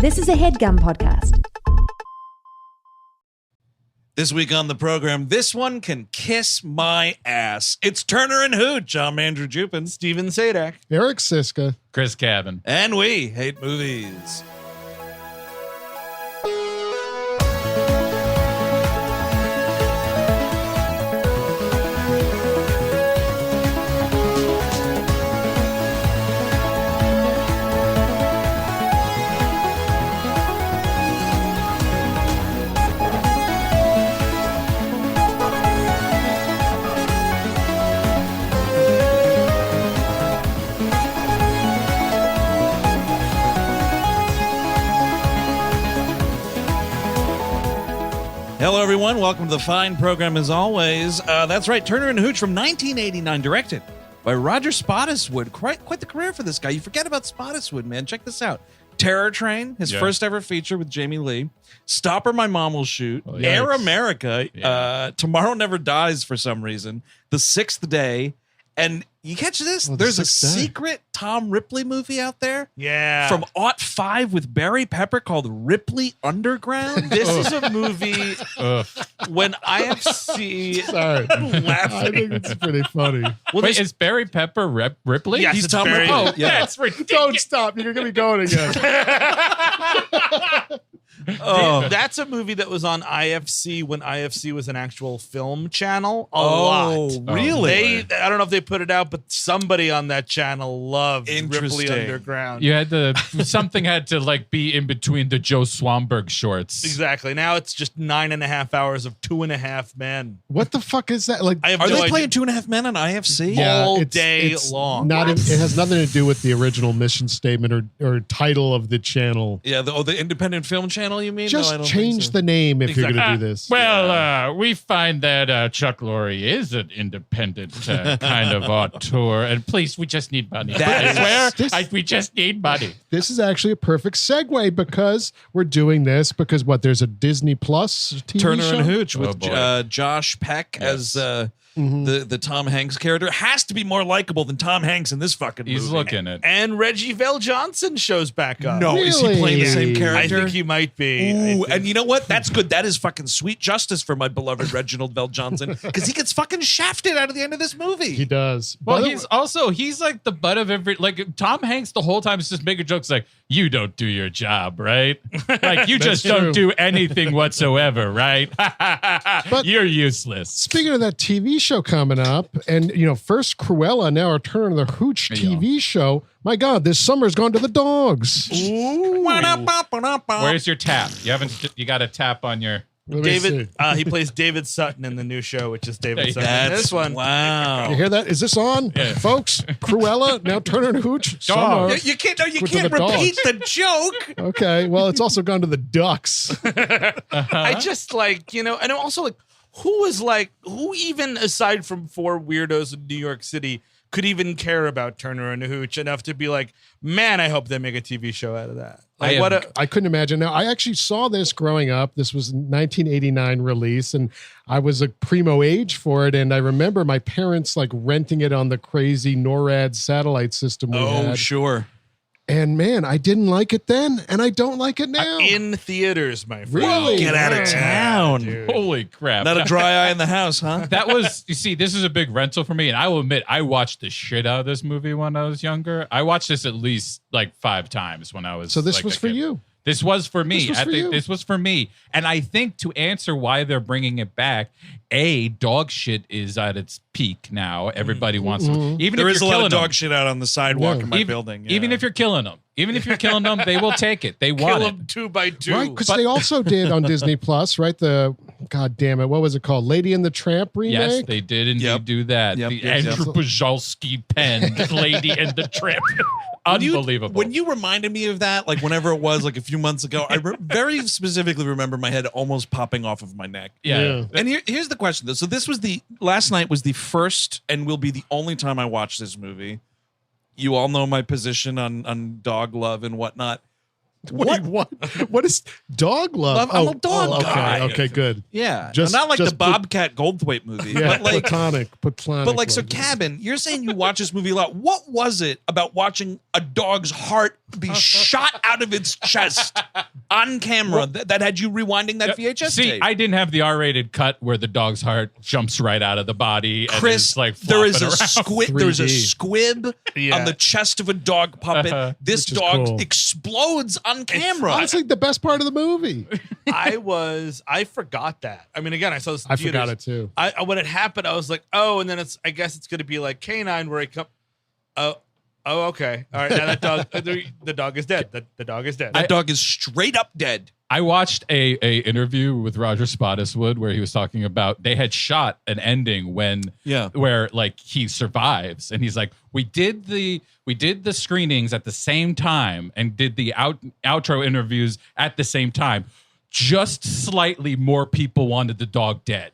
This is a HeadGum podcast. This week on the program, this one can kiss my ass. It's Turner and Hooch. I'm Andrew Jupin. Steven Sadak. Eric Siska. Chris Cabin. And we hate movies. Hello, everyone. Welcome to the fine program, as always. That's right, Turner and Hooch from 1989, directed by Roger Spottiswoode. Quite the career for this guy. You forget about Spottiswoode, man. Check this out. Terror Train, his first ever feature with Jamie Lee. Stopper, My Mom Will Shoot. Oh, Air America. Tomorrow Never Dies for some reason. The Sixth Day. And you catch this? There's a secret Tom Ripley movie out there. Yeah. From '05 with Barry Pepper called Ripley Underground. This is a movie when IFC... Sorry. I think it's pretty funny. Well, wait, is Barry Pepper Ripley? Yes, He's it's Tom Barry. Ripley. Oh, yeah. That's ridiculous. Don't stop. You're going to be going again. That's a movie that was on IFC when IFC was an actual film channel. A lot. Really? I don't know if they put it out, but somebody on that channel loved Ripley Interesting. Underground. You had something had to like be in between the Joe Swanberg shorts. Exactly. Now it's just 9.5 hours of 2.5 Men. What the fuck is that? Like, I have Are no they idea. playing 2.5 Men on IFC? Yeah, all it's- day it's long. it has nothing to do with the original mission statement or title of the channel. Yeah, the independent film channel, you mean? Just No, I don't change think so. the name if you're going to Ah, do this. Well, we find that Chuck Lorre is an independent kind of auteur, and please, we just need money. That I is- swear, we just need money. This is actually a perfect segue because we're doing this because there's a Disney Plus TV Turner show? and Hooch Oh, with boy. Josh Peck as the Tom Hanks character. Has to be more likable than Tom Hanks in this fucking movie. He's looking at. And Reggie VelJohnson shows back up. No, is he Really? playing the same I character? I think he might be. Ooh, and you know what? That's good. That is fucking sweet justice for my beloved Reginald VelJohnson because he gets fucking shafted out of the end of this movie. He does. Well, By the he's like the butt of every, like Tom Hanks the whole time is just making jokes like, you don't do your job, right? Like you just true. don't do anything whatsoever, right? But- You're useless. Speaking of that TV show coming up, and first Cruella, now our Turner and the Hooch TV show. My God, this summer's gone to the dogs. Where's your tap? You got a tap on your. Let me David, see. he plays David Sutton in the new show, which is David That's- Sutton. This one. Wow. You hear that? Is this on, folks? Cruella, now Turner and Hooch. Summer. Dogs. You can't With the repeat dogs. the joke. Okay, well, it's also gone to the ducks. I just and I'm also like, who even aside from four weirdos in New York City could even care about Turner and Hooch enough to be like, man, I hope they make a TV show out of that. Like, I couldn't imagine. Now, I actually saw this growing up. This was a 1989 release, and I was a primo age for it. And I remember my parents like renting it on the crazy NORAD satellite system we had. Sure. And man, I didn't like it then, and I don't like it now. in theaters, my friend. Really? Get out of town. Dude. Holy crap! Not a dry eye in the house, huh? That was, you see, this is a big rental for me, and I will admit, I watched the shit out of this movie when I was younger. I watched this at least like 5 times when I was. So this like, was a for kid. you. This was for me. This was I for think you. this was for me. And I think to answer why they're bringing it back, dog shit is at its peak now. Everybody wants to. Even There if is a you're lot killing of dog them, shit out on the sidewalk Yeah. in my even, building. even if you're killing them, they will take it. They Kill want them it. 2 by 2. Right, because they also did on Disney Plus, right? The God damn it, what was it called? Lady in the Tramp remake. Yes, they did indeed Yep. do that. Yep, The yep, yep. Andrew Bajolski penned Lady and the Tramp. Unbelievable. When you reminded me of that, like whenever it was, like a few months ago, I very specifically remember my head almost popping off of my neck. yeah. And here's the question, though. So this was last night was the first and will be the only time I watched this movie. You all know my position on dog love and whatnot. Wait, what? What is dog love? I'm a dog guy. Okay, good. Yeah, Just- not like just the Bobcat Goldthwait movie, Yeah, but like platonic. But like, so love. Cabin, you're saying you watch this movie a lot. What was it about watching a dog's heart be shot out of its chest on camera that had you rewinding that VHS See, tape? I didn't have the R-rated cut where the dog's heart jumps right out of the body. And Chris, is like there is a flopping squib. There's a 3D. squib Yeah. on the chest of a dog puppet. This Which is dog cool. explodes on camera. Honestly, the best part of the movie. I forgot that. I mean, again, I saw this. In I theaters. forgot it too. When it happened, I was like, oh, and then I guess it's going to be like Canine, where it come. Oh, okay, all right. Now that dog, the dog is dead. The dog is dead. that dog is straight up dead. I watched a interview with Roger Spottiswoode where he was talking about they had shot an ending where like he survives, and he's like, we did the screenings at the same time and did the outro interviews at the same time. Just slightly more people wanted the dog dead.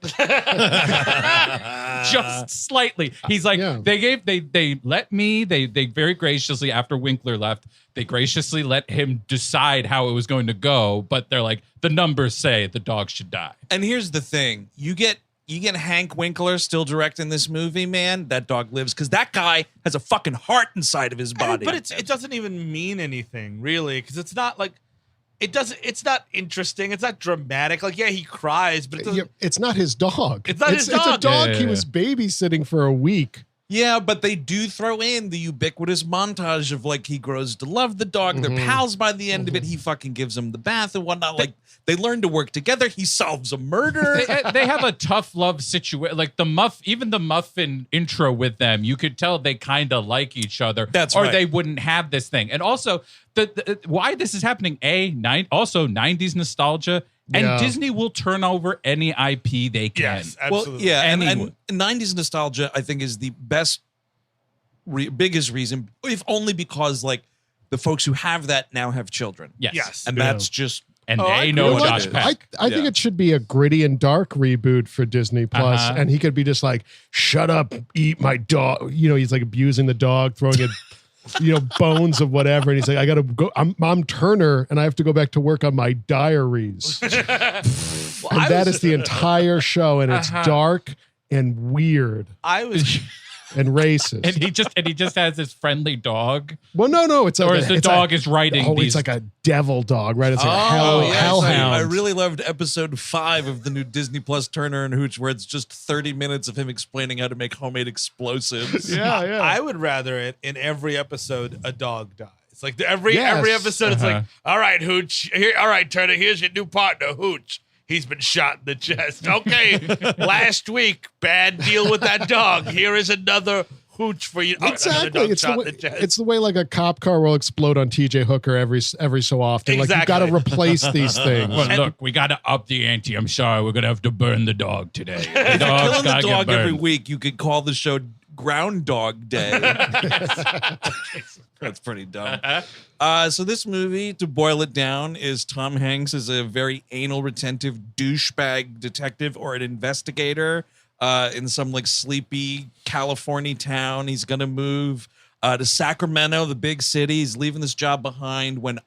Just slightly. He's like, Yeah. they let me, they very graciously, after Winkler left, they graciously let him decide how it was going to go. But they're like, the numbers say the dog should die. And here's the thing: you get Hank Winkler still directing this movie, man. That dog lives because that guy has a fucking heart inside of his body. But it doesn't even mean anything really, because it's not like. It's not interesting. It's not dramatic. Like, yeah, he cries, but it doesn't. It's not his dog. It's not his It's a dog. dog Yeah. he was babysitting for a week. Yeah, but they do throw in the ubiquitous montage of like he grows to love the dog. They're pals by the end of it. He fucking gives him the bath and whatnot. Like they learn to work together. He solves a murder. They have a tough love situation. Like even the muffin intro with them, you could tell they kind of like each other. That's or right. they wouldn't have this thing. And also, the why this is happening? Also 90s nostalgia. And Yeah. Disney will turn over any IP they can. Yes, absolutely. Well, yeah, and Anyone. 90s nostalgia, I think, is the best, biggest reason, if only because like the folks who have that now have children. Yes. And Yeah. that's just And Oh, I they agree know with Josh that. Peck. I think Yeah. it should be a gritty and dark reboot for Disney Plus, and he could be just like, "Shut up, eat my dog." You know, he's like abusing the dog, throwing it, bones of whatever, and he's like, "I gotta go. I'm Turner, and I have to go back to work on my diaries." Well, And that is the entire show, and it's dark and weird I was. and racist. And he just has this friendly dog. Well, no, it's like Or is the dog is writing these. it's like a devil dog, right? It's like a yes, hellhound. I really loved episode 5 of the new Disney Plus Turner and Hooch, where it's just 30 minutes of him explaining how to make homemade explosives. yeah. I would rather it in every episode a dog dies. Like every Yes. episode, it's like, all right, Hooch. All right, Turner. Here's your new partner, Hooch. He's been shot in the chest. Okay, last week, bad deal with that dog. Here is another Hooch for you. Oh, another Exactly. dog It's shot the, in way, the chest. it's the way like a cop car will explode on TJ Hooker every so often. Like you got to Exactly. replace these things. Well, look, we got to up the ante. I'm sorry, we're gonna have to burn the dog today. The dog's Killing the gotta get dog every burned. week, you could call the show Groundhog Day. That's pretty dumb. So this movie, to boil it down, is Tom Hanks as a very anal retentive douchebag detective or an investigator in some like sleepy California town. He's gonna move to Sacramento, the big city. He's leaving this job behind when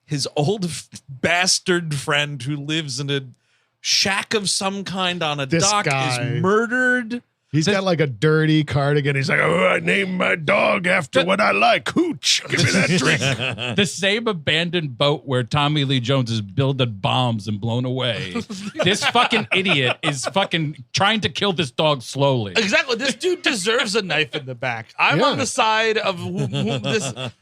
his old bastard friend who lives in a shack of some kind on a This dock guy. is murdered. He's got like a dirty cardigan. He's like, "Oh, I named my dog after what I like. Hooch, give me that drink." The same abandoned boat where Tommy Lee Jones is building bombs and blown away. This fucking idiot is fucking trying to kill this dog slowly. Exactly. This dude deserves a knife in the back. I'm Yeah. on the side of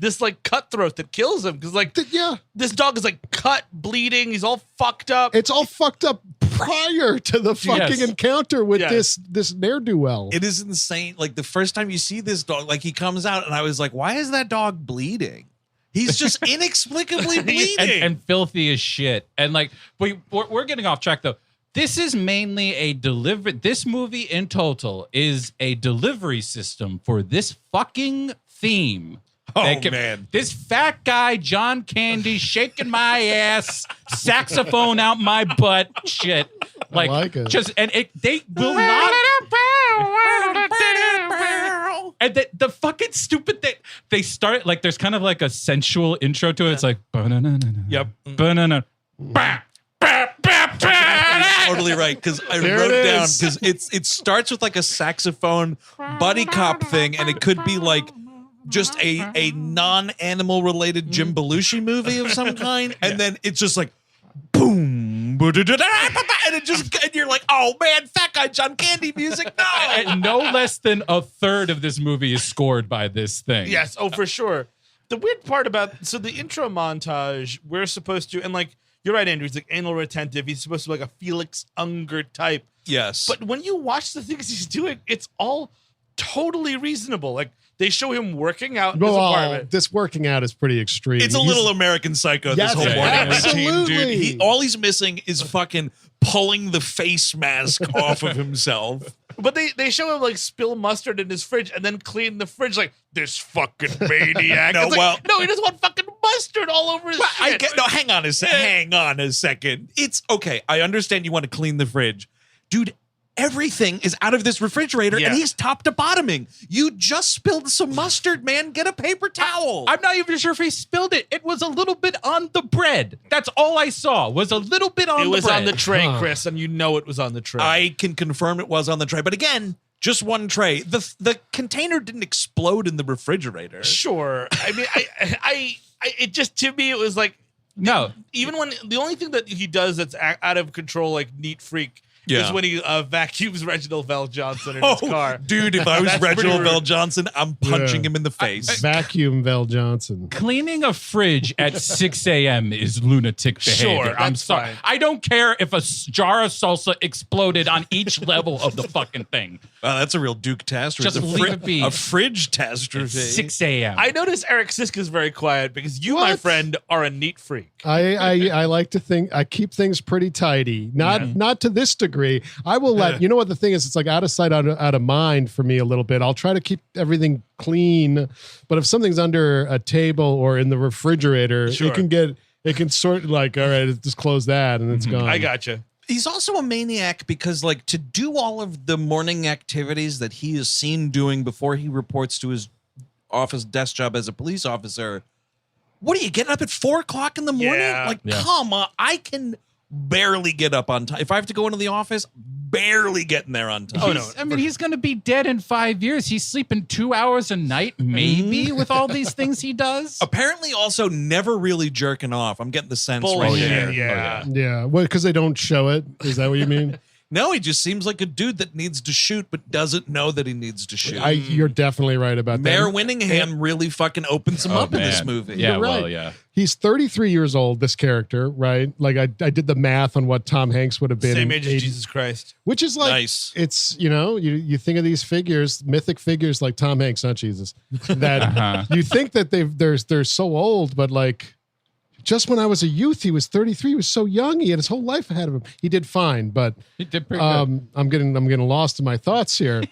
this like cutthroat that kills him, because like Yeah, this dog is like cut, bleeding. He's all fucked up. it's all fucked up prior to the fucking Yes. encounter with Yes. this ne'er-do-well. It is insane. Like the first time you see this dog, like he comes out and I was like, why is that dog bleeding? He's just inexplicably bleeding. and filthy as shit. And like, we're getting off track though. This is mainly a delivery. This movie in total is a delivery system for this fucking theme. Oh, That man. This fat guy, John Candy, shaking my ass, saxophone out my butt, shit. Like like it. they will not. And the fucking stupid thing, they start like there's kind of like a sensual intro to it. It's like, Yep. banana. Totally right, because I wrote it down because it starts with like a saxophone buddy cop thing, and it could be like just a non-animal related Jim Belushi movie of some kind, and then it's just like boom, and you're like, oh man, Fat Guy John Candy music, no. And no less than a third of this movie is scored by this thing. Yes, for sure. The weird part about the intro montage, we're supposed to, and like you're right, Andrew, he's like anal retentive. He's supposed to be like a Felix Unger type. Yes, but when you watch the things he's doing, it's all totally reasonable. Like they show him working out in his apartment. This working out is pretty extreme. it's a little American Psycho. Yes, this whole morning routine, absolutely. dude. All he's missing is fucking pulling the face mask off of himself. But they show him like spill mustard in his fridge and then clean the fridge like this fucking maniac. No, It's like, well- no, he doesn't want fucking mustard all over his shit. Hang on a second. It's okay. I understand you want to clean the fridge. Dude, everything is out of this refrigerator and he's top to bottoming. You just spilled some mustard, man. Get a paper towel. I'm not even sure if he spilled it. It was a little bit on the bread. That's all I saw was a little bit on It the was bread. on the tray, Chris, and you know it was on the tray. I can confirm it was on the tray. But again, just one tray. The container didn't explode in the refrigerator. Sure. I mean, I it just, to me, it was like, No. even when the only thing that he does that's out of control, like neat freak, is when he vacuums Reginald VelJohnson in his car. Dude, if I was That's pretty Reginald rude. VelJohnson, I'm punching him in the face. Vacuum VelJohnson. Cleaning a fridge at 6 a.m. is lunatic behavior. Sure, I'm that's sorry. fine. I don't care if a jar of salsa exploded on each level of the fucking thing. Wow, that's a real Duke catastrophe. Just leave it be. A fridge catastrophe. 6 a.m. I notice Eric Siska's very quiet because you, my What? friend, are a neat freak. I like to think I keep things pretty tidy. Not to this degree. I will let you know what the thing is. It's like out of sight, out of mind for me a little bit. I'll try to keep everything clean, but if something's under a table or in the refrigerator, it can sort like, all right, just close that and it's gone. I gotcha. He's also a maniac because, like, to do all of the morning activities that he is seen doing before he reports to his office desk job as a police officer, what are you getting up at 4 o'clock in the morning? Yeah. Like, come on, I can barely get up on time. If I have to go into the office, barely getting there on time. He's going to be dead in 5 years. He's sleeping 2 hours a night, maybe, with all these things he does. Apparently, also never really jerking off. I'm getting the sense right Bullshit. there. Yeah. Yeah, well, because they don't show it. Is that what you mean? No, he just seems like a dude that needs to shoot, but doesn't know that he needs to shoot. You're definitely right about Mare that. Winningham really fucking opens him up in this movie. Yeah, You're right. well, yeah. He's 33 years old, this character, right? Like I did the math on what Tom Hanks would have been. Same in age as 80 Jesus Christ. Which is like, Nice. it's, you think of these figures, mythic figures like Tom Hanks, not Jesus, that you think that they're so old, but like, just when I was a youth, he was 33. He was so young. He had his whole life ahead of him. He did fine, but He did pretty good. I'm getting lost in my thoughts here.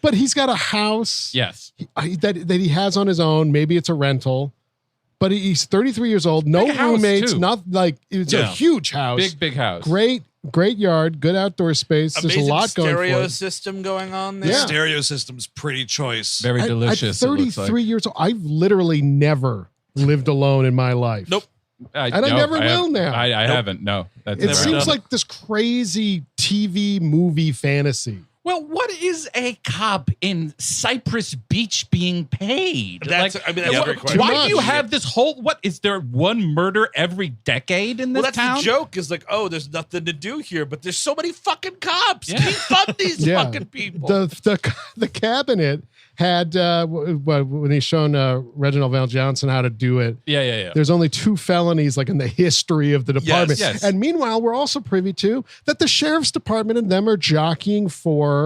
But he's got a house Yes. that he has on his own. Maybe it's a rental, but he's 33 years old. No Big house, roommates. too. Not like it's a Yeah. huge house. Big house. Great yard. Good outdoor space. There's Amazing a lot going for stereo it. system going on there. Yeah. Stereo system's pretty choice. Very delicious. At it looks 33 like. years old, I've literally never lived alone in my life. Nope. And I never will now. I haven't. No. That's It Never seems done. like this crazy TV movie fantasy. Well, what is a cop in Cypress Beach being paid? That's a great question. Why Too do you much. have this whole? What is there one murder every decade in this Well, that's town? the joke. Is like, oh, there's nothing to do here, but there's so many fucking cops. Yeah. Keep up these Yeah. fucking people. The cabinet had when he's shown Reginald VelJohnson how to do it. Yeah. There's only 2 felonies like in the history of the department. yes. And meanwhile, we're also privy to that the sheriff's department and them are jockeying for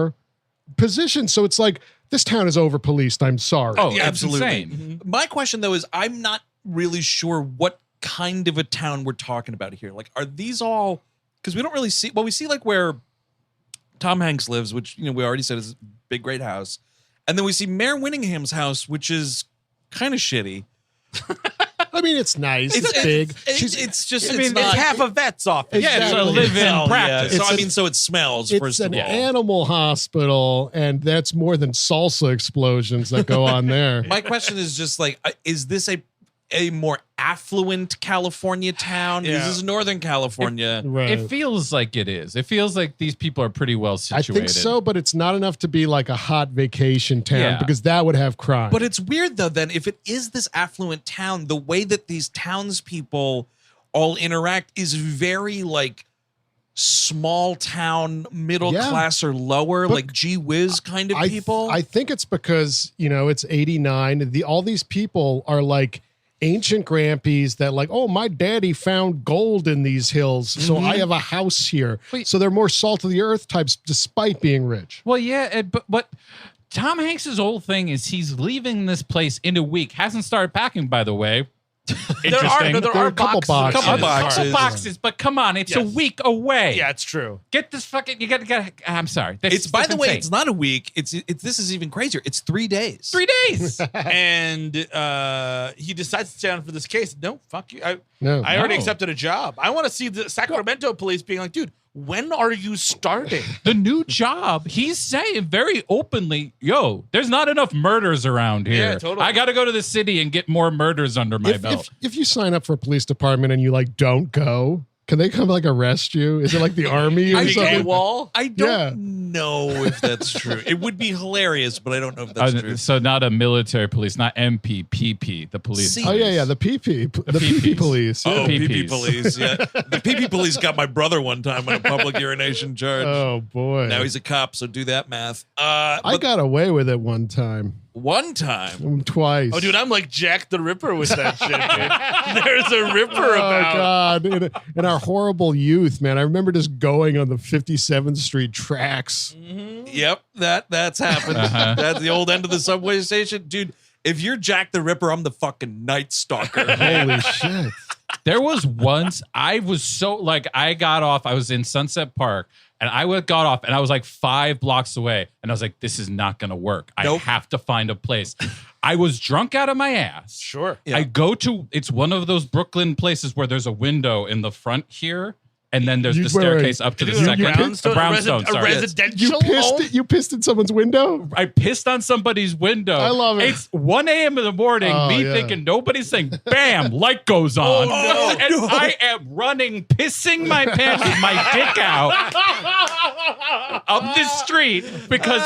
positions. So it's like this town is over policed. I'm sorry. Oh, Yeah, absolutely. absolutely. My question, though, is I'm not really sure what kind of a town we're talking about here. Like, are these all, because we don't really see, well, we see like where Tom Hanks lives, which, we already said is a big, great house. And then we see Mare Winningham's house, which is kind of shitty. mean, it's nice. It's big. It's just. I mean, it's half a vet's office. Yeah, it's a Exactly. live-in practice. So so it smells. It's First an of all, animal hospital, and that's more than salsa explosions that go on there. my question is just like, is this a more affluent California town? Yeah. Is this Northern California? Right. It feels like it is. It feels like these people are pretty well I situated. think so, but it's not enough to be like a hot vacation town Yeah. because that would have crime. But it's weird though. Then, if it is this affluent town, the way that these townspeople all interact is very like small town, middle Yeah. class or lower, But like gee whiz kind of people. I think it's because, it's 89. All these people are like ancient grandpies that like, oh, my daddy found gold in these hills, so I have a house here. Wait. So they're more salt of the earth types despite being rich. Well, yeah, but Tom Hanks's whole thing is he's leaving this place in a week. Hasn't started packing, by the way. There are a couple boxes. boxes. Couple A boxes. couple boxes, but come on, it's a Yes. week away. Yeah, it's true. Get this fucking. You got. I'm sorry. it's by the way, insane. it's not a week. It's this is even crazier. It's 3 days. 3 days. And he decides to stay on for this case. No, fuck you. I already No. accepted a job. I want to see the Sacramento police being like, dude, when are you starting? The new job, he's saying very openly, yo, there's not enough murders around here. Yeah, totally. I got to go to the city and get more murders under my belt. If you sign up for a police department and you like don't go, can they come like arrest you? Is it like the army or Are you something? AWOL? I don't know if that's true. It would be hilarious, but I don't know if that's true. So not a military police, not MPPP, the police. See- Oh yeah, the PP, the PP PPs. police. Oh, PPs. PP police. Yeah, the PP police got my brother one time on a public urination charge. Oh boy. Now he's a cop, so do that math. I But got away with it one time, one time. twice. Oh, dude, I'm like Jack the Ripper with that shit, dude. There's a Ripper Oh about. God! In our horrible youth, man, I remember just going on the 57th Street tracks. Yep, that's happened. That's the old end of the subway station, dude. If you're Jack the Ripper, I'm the fucking Night Stalker. Holy shit! There was once I was so like I got off. I was in Sunset Park and got off and I was like 5 blocks away and I was like, this is not going to work. Nope. I have to find a place. I was drunk out of my ass. Sure. Yeah. I go to it's one of those Brooklyn places where there's a window in the front here. And then there's You- the wait, wait. staircase up to the Dude, second. brownstone, a brownstone, a sorry. residential home? You pissed in someone's window? I pissed on somebody's window. I love it. It's 1 a.m. in the morning, Oh, me yeah. thinking nobody's saying, bam, light goes on. no. And I am running, pissing my pants with my dick out up the street because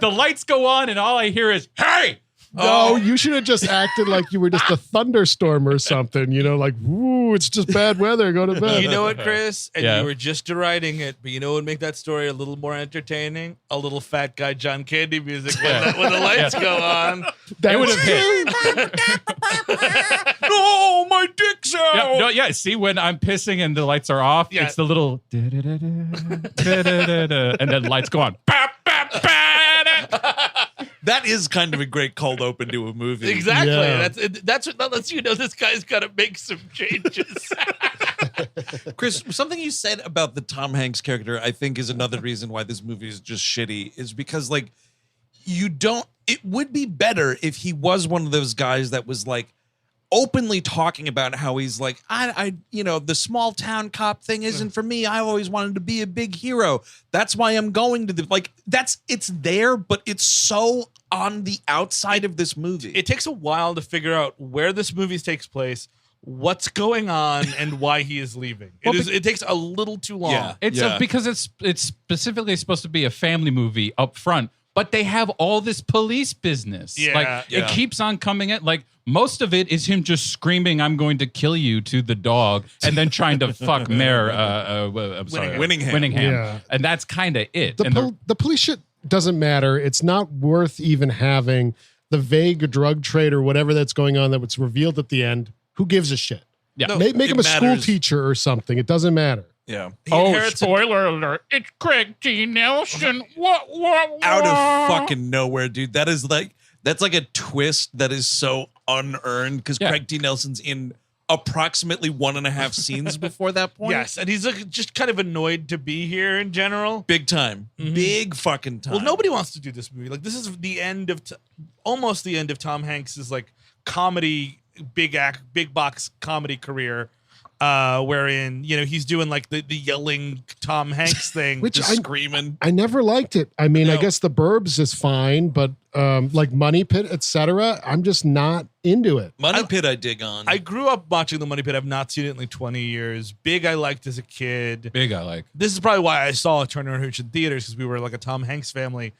the lights go on and all I hear is, hey! No, you should have just acted like you were just a thunderstorm or something. Like, ooh, it's just bad weather. Go to bed. You know what, Chris? And Yeah. you were just deriding it, but you know what would make that story a little more entertaining? A little fat guy John Candy music when the lights go on. That It would was have hit. Oh, my dick's out. Yeah, see when I'm pissing and the lights are off, Yeah. it's the little da-da-da-da, and then lights go on. Bap, bap, bap. That is kind of a great cold open to a movie. Exactly. Yeah. That's what that lets you know this guy's got to make some changes. Chris, something you said about the Tom Hanks character, I think is another reason why this movie is just shitty, is because like it would be better if he was one of those guys that was like openly talking about how he's like, I the small town cop thing isn't for me. I always wanted to be a big hero. That's why I'm going to it's there, but it's so on the outside of this movie. It takes a while to figure out where this movie takes place, what's going on, and why he is leaving. It takes a little too long. Yeah. It's because it's specifically supposed to be a family movie up front, but they have all this police business. Yeah. Like Yeah. it keeps on coming in. Like most of it is him just screaming, "I'm going to kill you" to the dog, and then trying to fuck Mare. I'm sorry, Winningham. Yeah. and that's kind of it. The, And the police shit doesn't matter. It's not worth even having the vague drug trade or whatever that's going on that was revealed at the end. Who gives a shit? yeah. No. Make it him a school matters. teacher or something. It doesn't matter. Yeah. He inherits a- spoiler alert! It's Craig T. Nelson. What? Out of fucking nowhere, dude. That's like a twist that is so unearned because Yeah. Craig T. Nelson's in approximately 1.5 scenes before that point. Yes, and he's just kind of annoyed to be here in general. Big time. Big fucking time. Well, nobody wants to do this movie. Like this is the end of almost the end of Tom Hanks's like comedy big box comedy career, wherein he's doing like the yelling Tom Hanks thing, which screaming. I never liked it. I mean, I guess The Burbs is fine, but like Money Pit, etc. I'm just not into it. Money Pit, I dig on. I grew up watching the Money Pit. I've not seen it in like 20 years. Big, I liked as a kid. Big, I like. This is probably why I saw Turner and Hooch in theaters, because we were like a Tom Hanks family.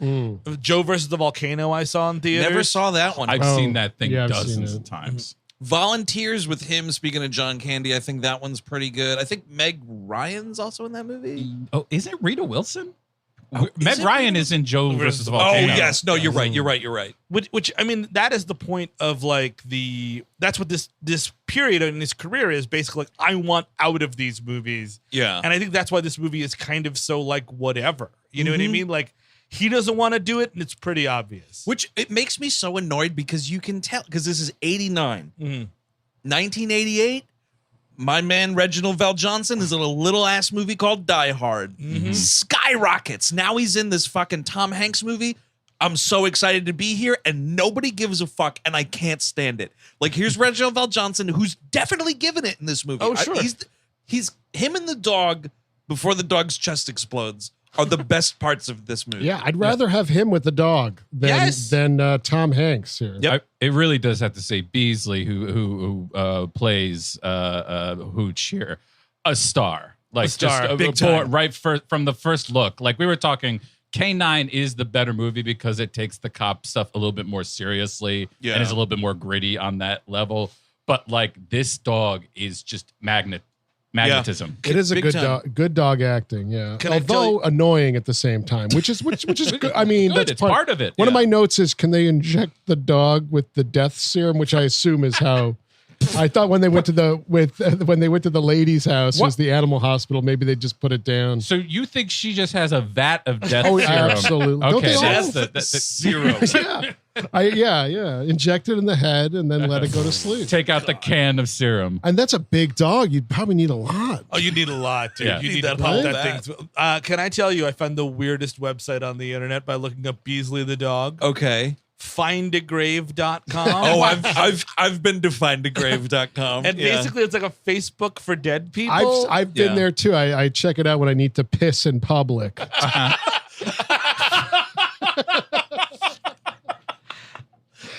Joe versus the Volcano, I saw in theaters. Never saw that one. I've seen that thing I've dozens seen of times. Volunteers with him. Speaking of John Candy, I think that one's pretty good. I think Meg Ryan's also in that movie. Oh, is it Rita Wilson? Meg Ryan is in Joe versus the Volcano. Oh yes, no, you're right. You're right. Which I mean, that is the point of like that's what this period in his career is basically like. I want out of these movies. Yeah, and I think that's why this movie is kind of so like whatever. You know what I mean? Like he doesn't want to do it, and it's pretty obvious. Which it makes me so annoyed because you can tell, because this is 89, 1988. My man Reginald VelJohnson is in a little ass movie called Die Hard. Skyrockets. Now he's in this fucking Tom Hanks movie. I'm so excited to be here, and nobody gives a fuck, and I can't stand it. Like, here's Reginald VelJohnson, who's definitely given it in this movie. Oh, sure. He's him and the dog before the dog's chest explodes are the best parts of this movie. Yeah, I'd rather have him with the dog than Tom Hanks here. Yep. It really does have to say Beasely, who plays Hooch here, a star. Like a star, just big time. Right from the first look. Like we were talking, K9 is the better movie because it takes the cop stuff a little bit more seriously and is a little bit more gritty on that level. But like this dog is just magnetism. It is a Big good time. dog. Good dog acting, yeah. Can I tell Although you- annoying at the same time, which is good. I mean, Good, that's it's part of it. One of my notes is, can they inject the dog with the death serum, which I assume is how. I thought when they went to the lady's house, was the animal hospital. Maybe they just put it down. So you think she just has a vat of death Oh, serum? absolutely. Don't Okay, they all? that's the Zero. Yeah. Inject it in the head and then let it go to sleep. take out the can of serum. And that's a big dog. You'd probably need a lot. Oh, you need a lot, dude. Yeah. You Need need to that pump whole that thing. Can I tell you, I found the weirdest website on the internet by looking up Beasely the dog. Okay. Findagrave.com. Oh, I've been to findagrave.com. And basically it's like a Facebook for dead people. I've been there too. I check it out when I need to piss in public.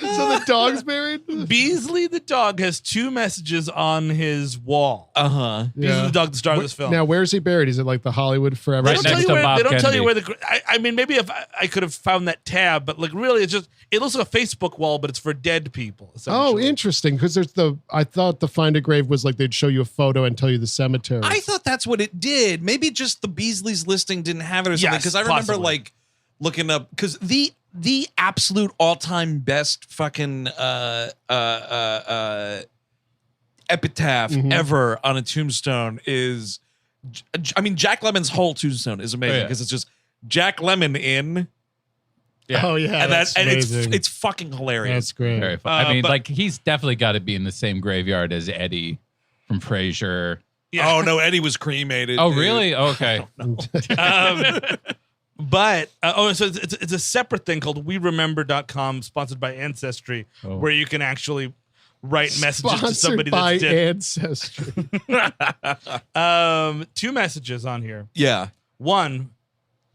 So the dog's married? Beasely the dog has 2 messages on his wall. Uh-huh. Beasely the dog, the star of this film. Now, where's he buried? Is it like the Hollywood Forever? They Right don't, next tell you, to where, Bob they don't tell you Kennedy. where the. I mean, maybe if I could have found that tab, but like really, it looks like a Facebook wall, but it's for dead people. Oh, essentially. interesting. Because I thought the Find a Grave was like they'd show you a photo and tell you the cemetery. I thought that's what it did. Maybe just the Beasley's listing didn't have it or something. Yes, Because I remember possibly. like looking up, because the absolute all-time best fucking epitaph ever on a tombstone is, I mean, Jack Lemmon's whole tombstone is amazing because it's just Jack Lemmon in. Yeah. Oh, yeah. And that's amazing. it's fucking hilarious. That's great. Very fun. I mean, but- like he's definitely got to be in the same graveyard as Eddie from Frasier. Yeah. Oh no, Eddie was cremated. Oh, dude. really? Okay. But so it's a separate thing called WeRemember.com, sponsored by Ancestry, where you can actually write messages to Sponsored somebody by that's dead. Ancestry. 2 messages on here. Yeah. 1,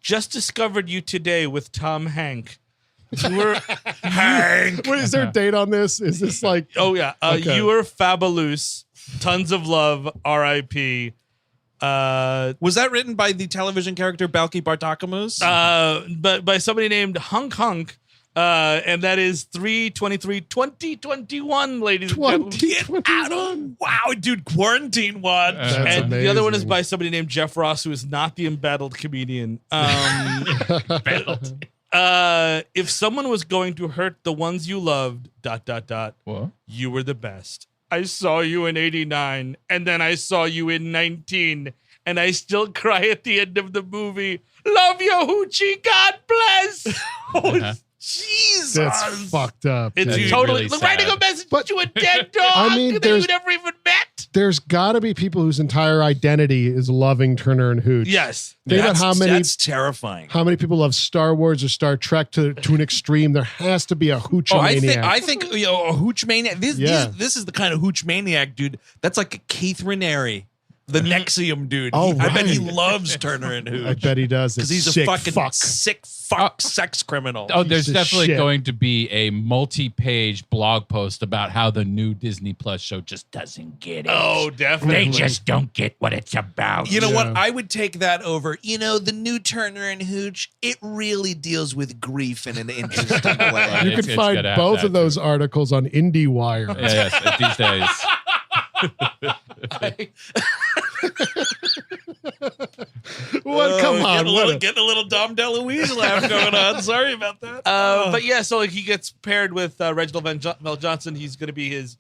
just discovered you today with Tom Hank. You were Hank. What is there a date on this? Is this like Okay. you were fabulous. Tons of love. R.I.P. Was that written by the television character Balki Bartakamus? But by somebody named Hunk, and that is 3/23/2021, ladies and gentlemen. 2021. Wow, dude, quarantine one. That's And the other one is amazing. by somebody named Jeff Ross, who is not the embattled comedian. If someone was going to hurt the ones you loved, ... What? you were the best. I saw you in 89, and then I saw you in 19, and I still cry at the end of the movie. Love you, Hoochie. God bless. Jesus. That's fucked up. It's That is totally really writing sad. a message But- to a dead dog I mean, that there's- you never even met. there's got to be people whose entire identity is loving Turner and Hooch. Yes. Think about how many. That's terrifying. How many people love Star Wars or Star Trek to an extreme? There has to be a Hooch maniac. I think a Hooch maniac. This is the kind of Hooch maniac, dude. That's like a Keith Raniere, the Nexium dude. I bet he loves Turner and Hooch. I bet he does. Because he's a fucking sick fuck sex criminal. Oh, there's definitely going to be a multi-page blog post about how the new Disney Plus show just doesn't get it. Oh, definitely. They just don't get what it's about. You know what? I would take that over. The new Turner and Hooch, it really deals with grief in an interesting way. You can find both of those articles on IndieWire. Yes, these days. What? Come on, getting a little Dom DeLuise laugh going on. Sorry about that. But yeah, so like he gets paired with Reginald VelJohnson. He's going to be his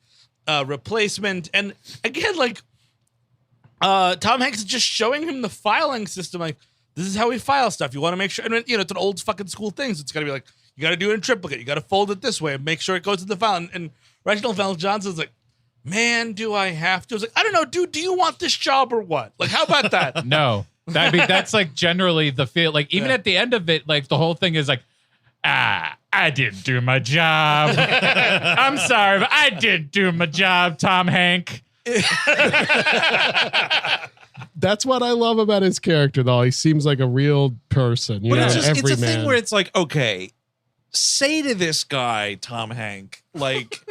replacement, and again, like Tom Hanks is just showing him the filing system. Like, this is how we file stuff. You want to make sure, and it's an old fucking school thing. So it's got to be like, you got to do it in triplicate. You got to fold it this way and make sure it goes to the file. And Reginald VelJohnson's like, man, do I have to? I was like, I don't know, dude. Do you want this job or what? Like, how about that? No. I mean, that's like generally the feel. Like, even at the end of it, like the whole thing is like, I didn't do my job. I'm sorry, but I didn't do my job, Tom Hank. That's what I love about his character, though. He seems like a real person. But it's a thing where it's like, okay, say to this guy, Tom Hank, like,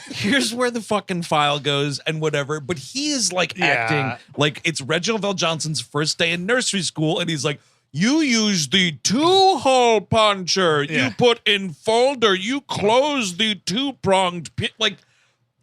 here's where the fucking file goes and whatever. But he is like acting like it's Reginald VelJohnson's first day in nursery school. And he's like, you use the 2-hole puncher. You put in folder. You close the 2-pronged pin. Like,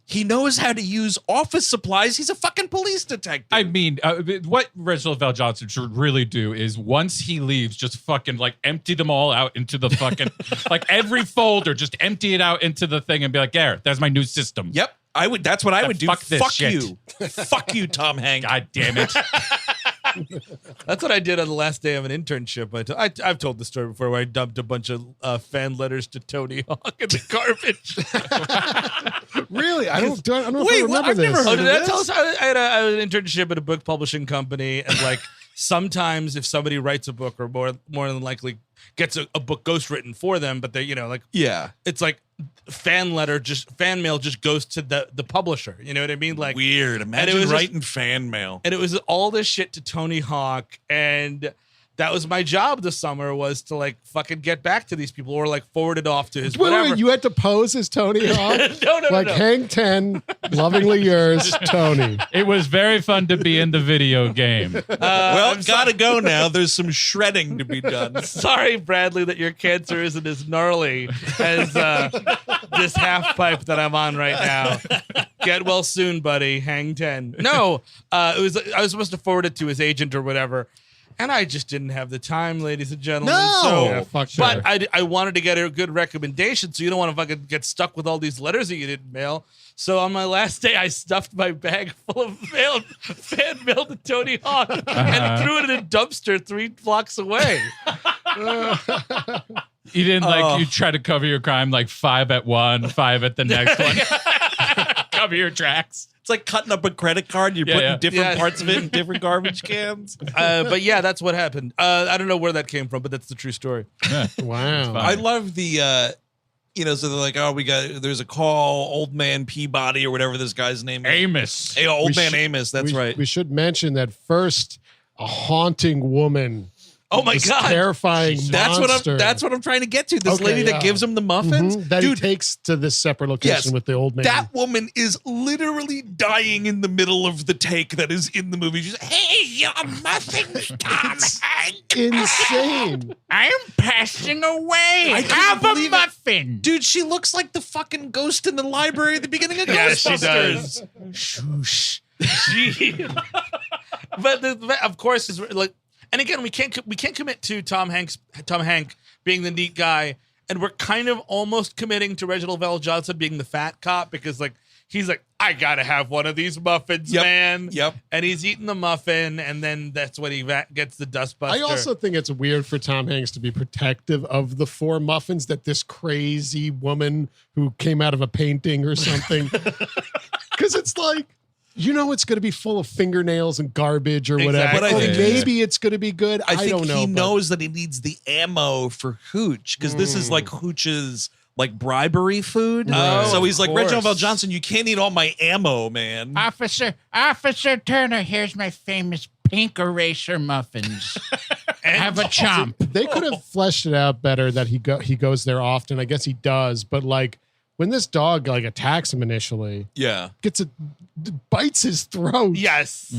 he knows how to use office supplies. He's a fucking police detective. I mean, what Reginald VelJohnson should really do is once he leaves, just fucking like empty them all out into the fucking, like every folder, just empty it out into the thing and be like, there's my new system. Yep. I would. That's what I would do. Fuck you. Fuck you, Tom Hanks. God damn it. That's what I did on the last day of an internship. I've told the story before where I dumped a bunch of fan letters to Tony Hawk in the garbage. Really? I don't know if I remember I've this. never heard Did of I this? tell us? I had an internship at a book publishing company, and like sometimes if somebody writes a book, or more than likely gets a book ghostwritten for them, but they it's like fan mail just goes to the publisher. You know what I mean? Like, weird. Imagine writing fan mail. And it was all this shit to Tony Hawk, and that was my job this summer, was to like fucking get back to these people or like forward it off to his whatever. Wait, you had to pose as Tony Hawk? No. Hang 10, lovingly yours, Tony. It was very fun to be in the video game. Gotta go now. There's some shredding to be done. Sorry, Bradley, that your cancer isn't as gnarly as this half pipe that I'm on right now. Get well soon, buddy. Hang 10. No, I was supposed to forward it to his agent or whatever. And I just didn't have the time, ladies and gentlemen. No. But I wanted to get a good recommendation, so you don't want to fucking get stuck with all these letters that you didn't mail. So on my last day, I stuffed my bag full of fan mail to Tony Hawk and threw it in a dumpster 3 blocks away. You didn't you try to cover your crime like 5 at one, 5 at the next one. Cover your tracks. It's like cutting up a credit card. You're putting different parts of it in different garbage cans. But yeah, that's what happened. I don't know where that came from, but that's the true story. Yeah. Wow. I love the, so they're like, there's a call, old man Peabody or whatever this guy's name is. Amos. Hey, old man Amos. That's right. We should mention that first, a haunting woman. Oh my this God. Terrifying monster. That's what I'm trying to get to. This lady that gives him the muffins. That he takes to this separate location with the old man. That woman is literally dying in the middle of the take that is in the movie. She's like, hey, your muffins, Tom Hanks. Insane. I'm passing away. Have a muffin. Dude, she looks like the fucking ghost in the library at the beginning of Ghostbusters. She does. Shush. But of course, is like. And again, we can't commit to Tom Hank being the neat guy, and we're kind of almost committing to Reginald VelJohnson being the fat cop, because like he's like, I gotta have one of these muffins, man. Yep. And he's eating the muffin, and then that's when he gets the dustbuster. I also think it's weird for Tom Hanks to be protective of the 4 muffins that this crazy woman who came out of a painting or something, because it's like, you know it's going to be full of fingernails and garbage or whatever. Exactly. But I think maybe it's going to be good. I think don't know. he knows that he needs the ammo for Hooch because this is like Hooch's like bribery food. Right. So he's like, Of course. Reginald VelJohnson, you can't eat all my ammo, man. Officer Turner, here's my famous pink eraser muffins. Have a chomp. They could have fleshed it out better that he goes there often. I guess he does, but like when this dog like attacks him initially, bites his throat. Yes.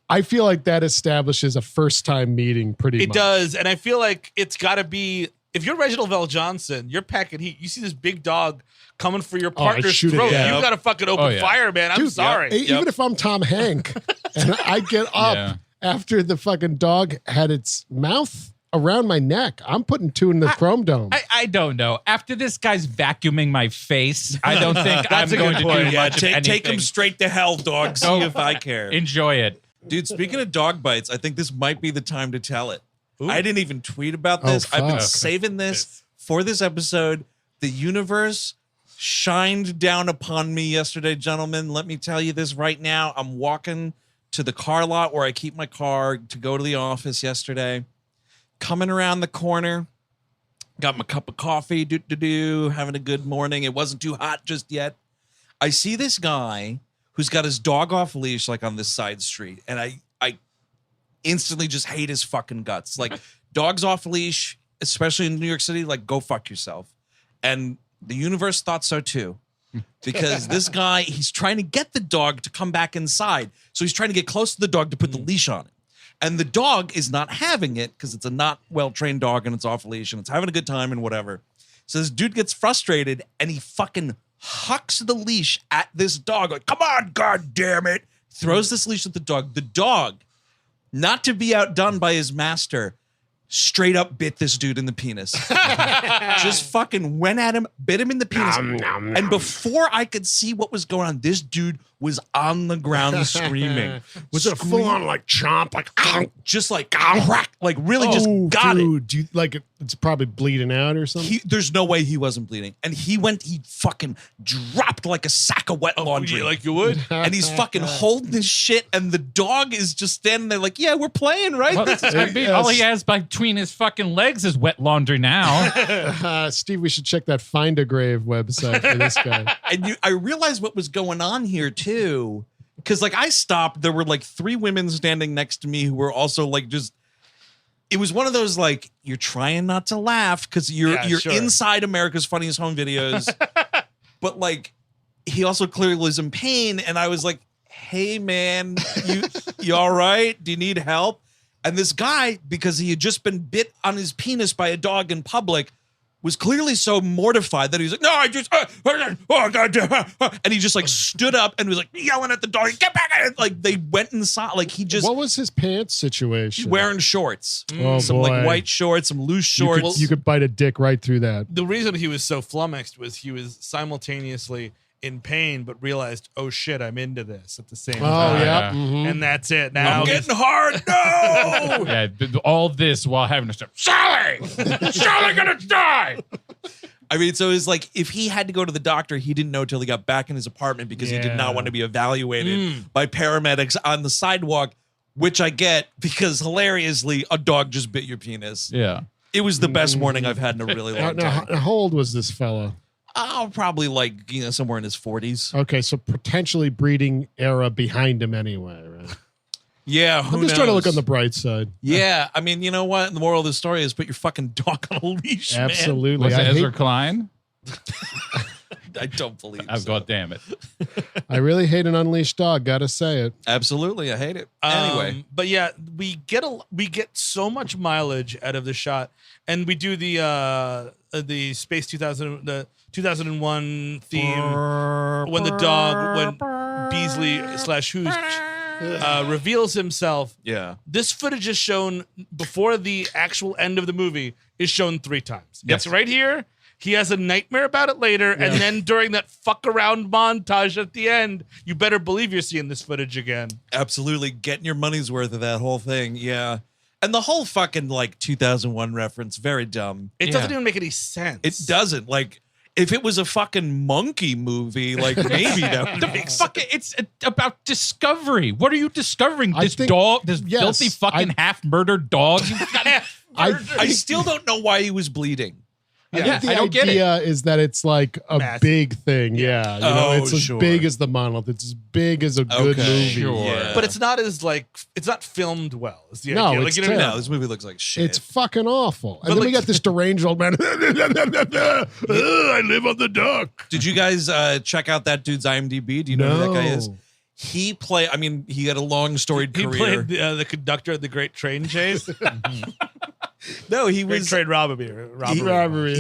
I feel like that establishes a first time meeting pretty much. It does. And I feel like it's got to be, if you're Reginald VelJohnson, you're packing heat. You see this big dog coming for your partner's shoot it throat. down. You got to fucking open fire, man. I'm sorry. Even if I'm Tom Hank and I get up after the fucking dog had its mouth around my neck, I'm putting 2 in the chrome dome. I don't know. After this guy's vacuuming my face, I don't think I'm going to do much of anything. Take him straight to hell, dog. See if I care. Enjoy it. Dude, speaking of dog bites, I think this might be the time to tell it. I didn't even tweet about this. I've been saving this for this episode. The universe shined down upon me yesterday, gentlemen. Let me tell you this right now. I'm walking to the car lot where I keep my car to go to the office yesterday. Coming around the corner, got my cup of coffee, having a good morning. It wasn't too hot just yet. I see this guy who's got his dog off leash, like on this side street, and I instantly just hate his fucking guts. Like, dogs off leash, especially in New York City, like, go fuck yourself. And the universe thought so too. Because this guy, he's trying to get the dog to come back inside. So he's trying to get close to the dog to put the leash on it. And the dog is not having it because it's a not well-trained dog and it's off leash and it's having a good time and whatever. So this dude gets frustrated and he fucking hucks the leash at this dog. Like, come on, God damn it. Throws this leash at the dog. The dog, not to be outdone by his master, straight up bit this dude in the penis. Just fucking went at him, bit him in the penis. And before I could see what was going on, this dude was on the ground screaming. Was it a full on like chomp, like ow, just like crack, like really just got it. Do you like it's probably bleeding out or something? There's no way he wasn't bleeding. And he fucking dropped like a sack of wet laundry. Like you would? And he's fucking holding his shit and the dog is just standing there like, yeah, we're playing, right? All he has between his fucking legs is wet laundry now. Steve, we should check that Find a Grave website for this guy. And I realized what was going on here too. Because like I stopped, there were like 3 women standing next to me who were also like it was one of those like you're trying not to laugh because you're inside America's Funniest Home Videos, but like he also clearly was in pain, and I was like, "Hey man, you all right? Do you need help?" And this guy, because he had just been bit on his penis by a dog in public, was clearly so mortified that he was like, no, I just, oh, God. And he just like stood up and was like yelling at the dog, get back. Like they went inside. Like he just. What was his pants situation? Wearing shorts. Oh, some boy. like white shorts, some loose shorts. You could bite a dick right through that. The reason he was so flummoxed was he was simultaneously in pain, but realized, oh shit, I'm into this at the same time. Oh, yeah. Mm-hmm. And that's it. Now I'm getting hard. No. Yeah, all this while having to say, Sally gonna die. I mean, so it's like if he had to go to the doctor, he didn't know till he got back in his apartment because he did not want to be evaluated by paramedics on the sidewalk, which I get because hilariously, a dog just bit your penis. Yeah. It was the best morning I've had in a really long time. Now, how old was this fella? Oh, probably like, somewhere in his 40s. Okay, so potentially breeding era behind him anyway, right? Yeah, I'm just trying to look on the bright side. Yeah, I mean, you know what? The moral of the story is put your fucking dog on a leash, Absolutely. Was it Ezra Klein? I don't believe Oh, so. God damn it. I really hate an unleashed dog, gotta say it. Absolutely, I hate it. Anyway. But yeah, we get so much mileage out of the shot, and we do the Space 2000, the 2001 theme when Beasely / Hooch reveals himself. Yeah. This footage is shown before the actual end of the movie is shown 3 times. Yes. It's right here. He has a nightmare about it later, and then during that fuck around montage at the end, you better believe you're seeing this footage again. Absolutely, getting your money's worth of that whole thing. Yeah. And the whole fucking like 2001 reference, very dumb. It doesn't even make any sense. It doesn't. Like, If it was a fucking monkey movie, like maybe that would make sense. It's about discovery. What are you discovering? This yes, filthy fucking half-murdered dog. I still don't know why he was bleeding. I think the idea is that it's like a big thing. Yeah. You know, it's as big as the monolith. It's as big as a good movie. Sure. Yeah. But it's not as like, it's not filmed well. Is the No, idea. it's Like, you know, No, this movie looks like shit. It's fucking awful. And then we got this deranged old man. I live on the dock. Did you guys check out that dude's IMDb? Do you know who that guy is? He had a long storied he career. played the conductor of the Great Train Chase. No, he Great was Train Robbery.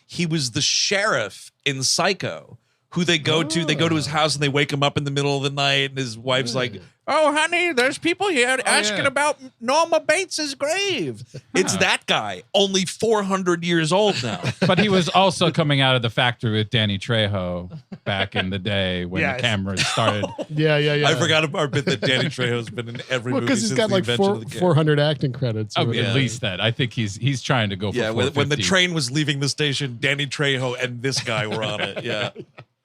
He was the sheriff in Psycho, who they go to. They go to his house and they wake him up in the middle of the night, and his wife's like, "Oh, honey, there's people here asking about Norma Bates's grave." It's that guy, only 400 years old now. But he was also coming out of the factory with Danny Trejo back in the day when the cameras started. Yeah. I forgot our bit that Danny Trejo's been in every movie because he's since got the like invention of the camera. 400 acting credits. At least that. I think he's trying to go for 450. When the train was leaving the station, Danny Trejo and this guy were on it. Yeah.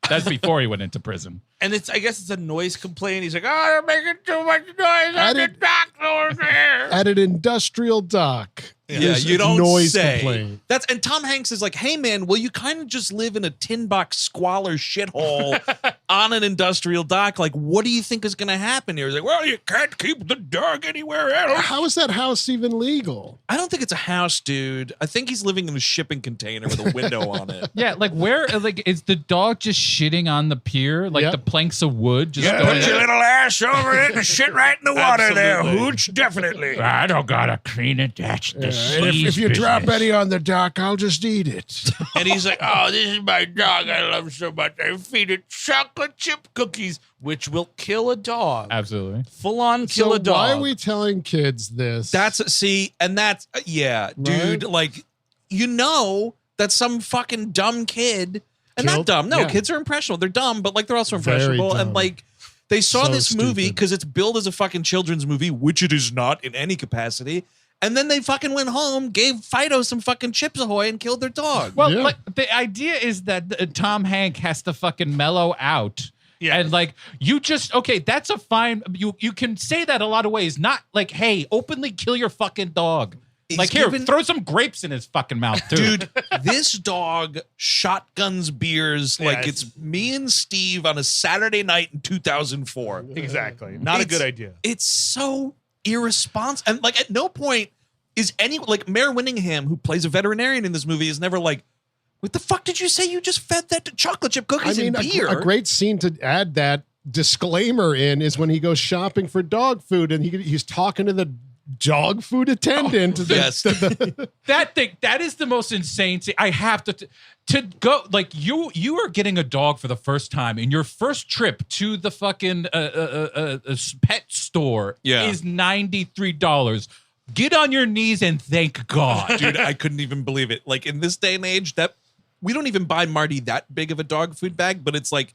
That's before he went into prison. And I guess it's a noise complaint. He's like, "Oh, they're making too much noise on the dock over there." At an industrial dock. Yeah, you don't noise say. complaint. And Tom Hanks is like, "Hey man, will you kind of just live in a tin box squalor shithole on an industrial dock? Like, what do you think is going to happen here?" He's like, "Well, you can't keep the dog anywhere else." How is that house even legal? I don't think it's a house, dude. I think he's living in a shipping container with a window on it. Yeah, like where? Like is the dog just shitting on the pier? Like the planks of wood? Just Put your little ass over it and shit right in the water there, Absolutely. Hooch. Definitely. I don't gotta clean it. That's the And if you drop any on the dock, I'll just eat it. And he's like, "Oh, this is my dog I love so much. I feed it chocolate chip cookies, which will kill a dog. Absolutely. Full on kill a dog." Why are we telling kids this? Dude, like, you know that some fucking dumb kid, and not Killed? dumb, no, Yeah. kids are impressionable. They're dumb, but like they're also Very impressionable. And dumb. like they saw So this movie stupid. because it's billed as a fucking children's movie, which it is not in any capacity. And then they fucking went home, gave Fido some fucking Chips Ahoy, and killed their dog. Well, Yeah. like the idea is that Tom Hanks has to fucking mellow out. Yeah. And like you just that's a fine you can say that a lot of ways. Not like, hey, openly kill your fucking dog. He's Like here, given- throw some grapes in his fucking mouth too. Dude, this dog shotguns beers like Yes. it's me and Steve on a Saturday night in 2004. Exactly. Not a good idea. It's so irresponsible. And like at no point is Mare Winningham, who plays a veterinarian in this movie, is never like, "What the fuck did you say? You just fed that to chocolate chip cookies and beer." A great scene to add that disclaimer in is when he goes shopping for dog food and he's talking to the dog food attendant. yes. That is the most insane thing. I have to go like you are getting a dog for the first time, and your first trip to the fucking pet store is $93. Get on your knees and thank God. Dude, I couldn't even believe it. Like in this day and age, that we don't even buy Marty that big of a dog food bag, but it's like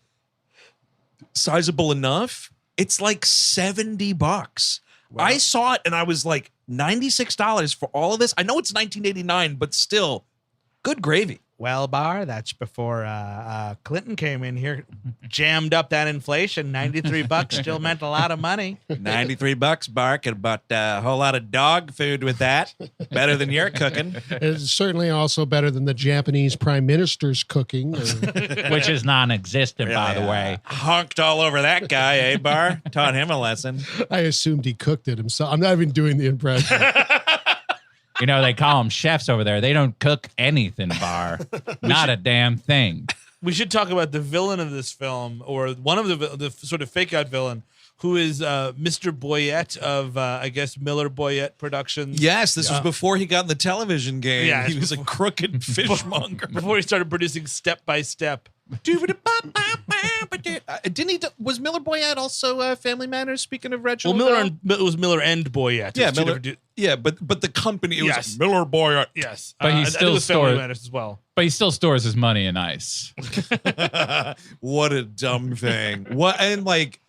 sizable enough. It's like $70. Wow. I saw it and I was like, $96 for all of this. I know it's 1989, but still, good gravy. Well, Bar, that's before Clinton came in here, jammed up that inflation. $93 still meant a lot of money. $93, Bar. Could bought a whole lot of dog food with that. Better than your cooking. It's certainly also better than the Japanese prime minister's cooking. which is non-existent, by the way. Honked all over that guy, eh, Bar? Taught him a lesson. I assumed he cooked it himself. I'm not even doing the impression. You know, they call them chefs over there. They don't cook anything, Bar. Not a damn thing. We should talk about the villain of this film, or one of the sort of fake out villain, who is Mr. Boyette of, I guess, Miller Boyette Productions. Yes, this was before he got in the television game. Yeah, he was a crooked fishmonger. Before he started producing Step by Step. Didn't he? Was Miller Boyette also Family Matters? Speaking of Reginald, It was Miller and Boyette. Yeah, It was two Miller. different Yeah, but the company it Yes. was Miller Boyette. yes, But he I still think it was Family stored- Matters as well. But he still stores his money in ice. What a dumb thing. What and like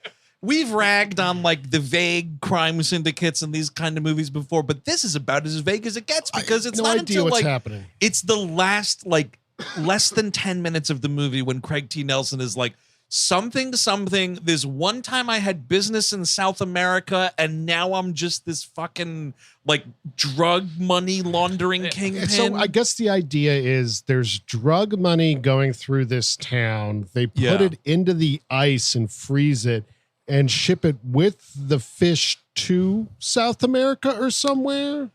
we've ragged on like the vague crime syndicates and these kind of movies before, but this is about as vague as it gets because it's no not idea until what's like happening. it's the last like less than 10 minutes of the movie when Craig T. Nelson is like, something. This one time I had business in South America, and now I'm just this fucking like drug money laundering kingpin. So I guess the idea is there's drug money going through this town. They put it into the ice and freeze it and ship it with the fish to South America or somewhere.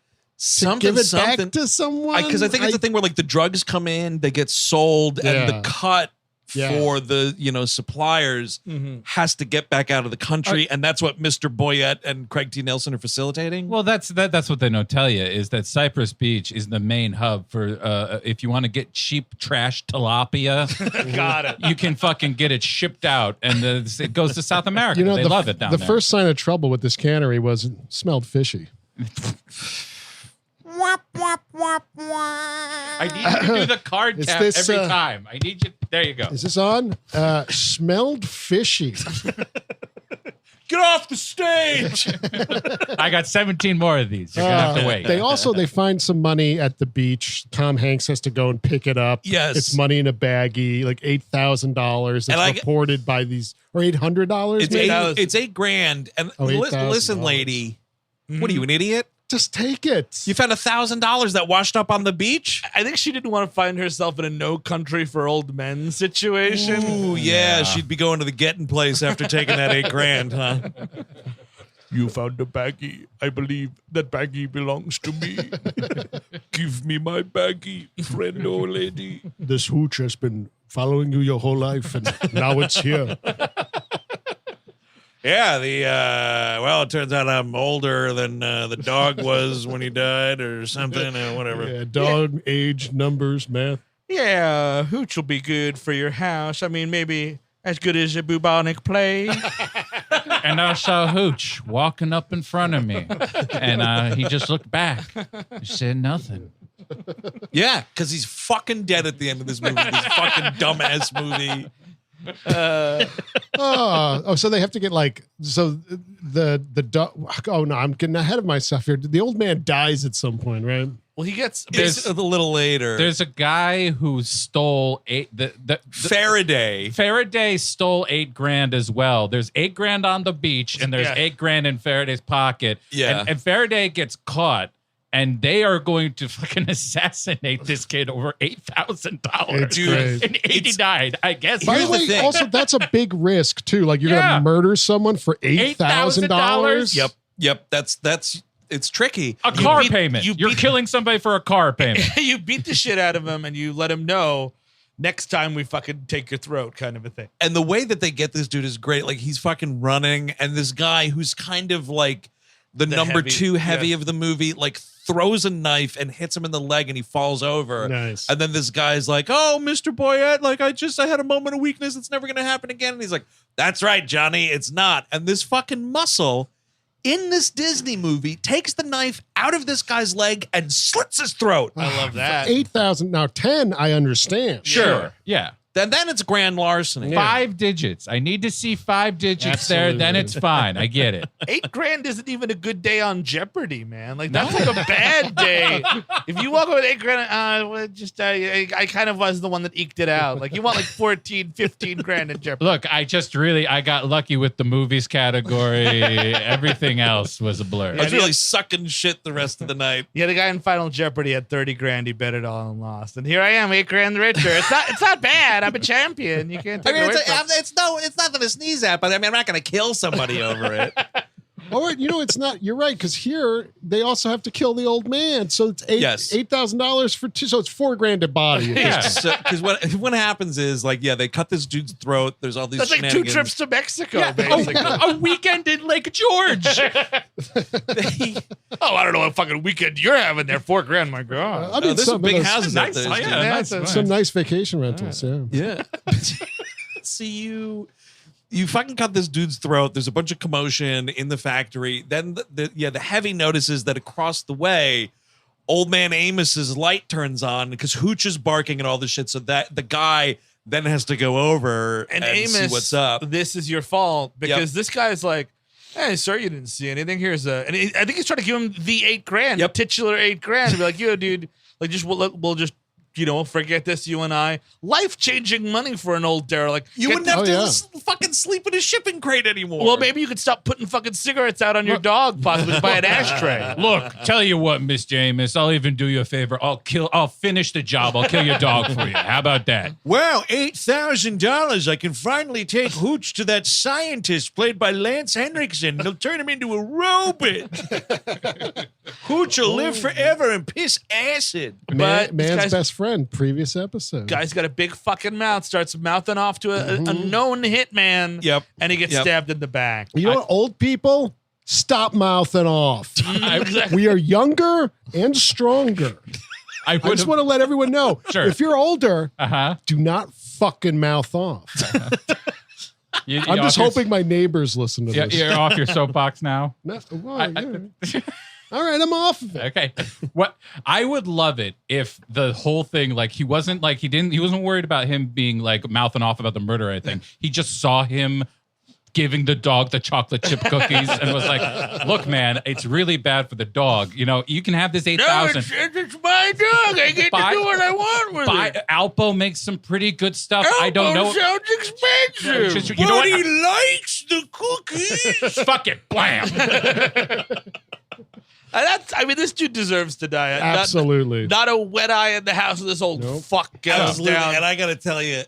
Give it back to someone. Because I think it's a thing where like the drugs come in, they get sold, and the cut for the suppliers has to get back out of the country, and that's what Mr. Boyette and Craig T. Nelson are facilitating. Well, that's what they don't tell you is that Cypress Beach is the main hub for if you want to get cheap trash tilapia. Got it. You can fucking get it shipped out, and it goes to South America. They love it down there. The first sign of trouble with this cannery was it smelled fishy. I need you to do the card tap every time. I need you. There you go. Is this on? Smelled fishy. Get off the stage. I got 17 more of these. You're gonna have to wait. They find some money at the beach. Tom Hanks has to go and pick it up. Yes, it's money in a baggie, like $8,000. It's reported by these, or $800. It's $8,000. And listen, lady, what are you, an idiot? Just take it. You found $1,000 that washed up on the beach? I think she didn't want to find herself in a no country for old men situation. Ooh, yeah. She'd be going to the getting place after taking that $8,000, huh? You found a baggie. I believe that baggie belongs to me. Give me my baggie, friend or lady. This hooch has been following you your whole life, and now it's here. Yeah, it turns out I'm older than the dog was when he died or something or whatever. Yeah, dog, age, numbers, math. Yeah, Hooch will be good for your house. I mean, maybe as good as a bubonic plague. And I saw Hooch walking up in front of me, and he just looked back. He said nothing. Yeah, because he's fucking dead at the end of this movie, this fucking dumbass movie. So they have to get the dog. Oh no, I'm getting ahead of myself here. The old man dies at some point, right? Well, he gets a little later. There's a guy who stole Faraday. Faraday stole $8,000 as well. There's $8,000 on the beach, and there's $8,000 in Faraday's pocket. Yeah, and Faraday gets caught. And they are going to fucking assassinate this kid over $8,000. Dude, in '89, I guess. By the way, also that's a big risk too. Like you're gonna murder someone for $8,000. Yep. That's it's tricky. A car payment. You're killing somebody for a car payment. You beat the shit out of him, and you let him know next time we fucking take your throat, kind of a thing. And the way that they get this dude is great. Like he's fucking running, and this guy who's kind of like the number two heavy of the movie, like throws a knife and hits him in the leg, and he falls over. Nice. And then this guy's like, "Oh, Mr. Boyette, like I had a moment of weakness. It's never gonna happen again." And he's like, "That's right, Johnny, it's not." And this fucking muscle in this Disney movie takes the knife out of this guy's leg and slits his throat. I love that. 8,000 now 10. I understand. Sure. Yeah. Then it's grand larceny. 5 digits. I need to see 5 digits there. Then it's fine. I get it. $8,000 isn't even a good day on Jeopardy, man. Like that's like a bad day. If you walk away with $8,000, I kind of was the one that eked it out. Like you want like 14, 15 grand in Jeopardy. Look, I got lucky with the movies category. Everything else was a blur. I was really sucking shit the rest of the night. Yeah, the guy in Final Jeopardy had 30 grand. He bet it all and lost. And here I am, $8,000 richer. It's not bad. I'm a champion. You can't take it away from me. It's nothing to sneeze at, but I mean, I'm not going to kill somebody over it. Or it's not. You're right, because here they also have to kill the old man, so it's $8,000 for 2. So it's $4,000 a body. Yeah, because what happens is like they cut this dude's throat. There's all these. That's like 2 trips to Mexico. Basically. A weekend in Lake George. I don't know what fucking weekend you're having there. $4,000, my God. I mean, there's some big houses out nice. there. Some nice vacation rentals. Yeah. See you fucking cut this dude's throat. There's a bunch of commotion in the factory. Then the heavy notices that across the way, old man Amos's light turns on because Hooch is barking and all this shit. So that the guy then has to go over and Amos, see what's up. This is your fault because this guy's like, "Hey, sir, you didn't see anything. Here's I think he's trying to give him the $8,000, titular $8,000. And be like, yo, dude, like we'll just forget this, you and I. Life-changing money for an old derelict. You wouldn't have to fucking sleep in a shipping crate anymore. Well, maybe you could stop putting fucking cigarettes out on your dog, possibly by an ashtray. Look, tell you what, Miss Jamis, I'll even do you a favor. I'll finish the job. I'll kill your dog for you. How about that? Wow, $8,000. I can finally take Hooch to that scientist played by Lance Henriksen. They'll turn him into a robot. Hooch will live forever and piss acid. But man's best friend, previous episode. Guy's got a big fucking mouth, starts mouthing off to a known hitman. Yep. And he gets stabbed in the back. You know what, old people? Stop mouthing off. We are younger and stronger. I just want to let everyone know, if you're older, do not fucking mouth off. I'm just hoping my neighbors listen to this. You're off your soapbox now? No, well, all right, I'm off of it. Okay. What I would love it if the whole thing, like, he wasn't worried about him being like mouthing off about the murder or anything. He just saw him giving the dog the chocolate chip cookies and was like, look, man, it's really bad for the dog. You can have this 8,000. No, it's my dog. I get to do what I want with it. Alpo makes some pretty good stuff. Alpo I don't know. Sounds expensive. You know what? He likes the cookies. Fuck it. Blam. This dude deserves to die. Absolutely. Not a wet eye in the house of this old fuck. Get us down. And I got to tell you,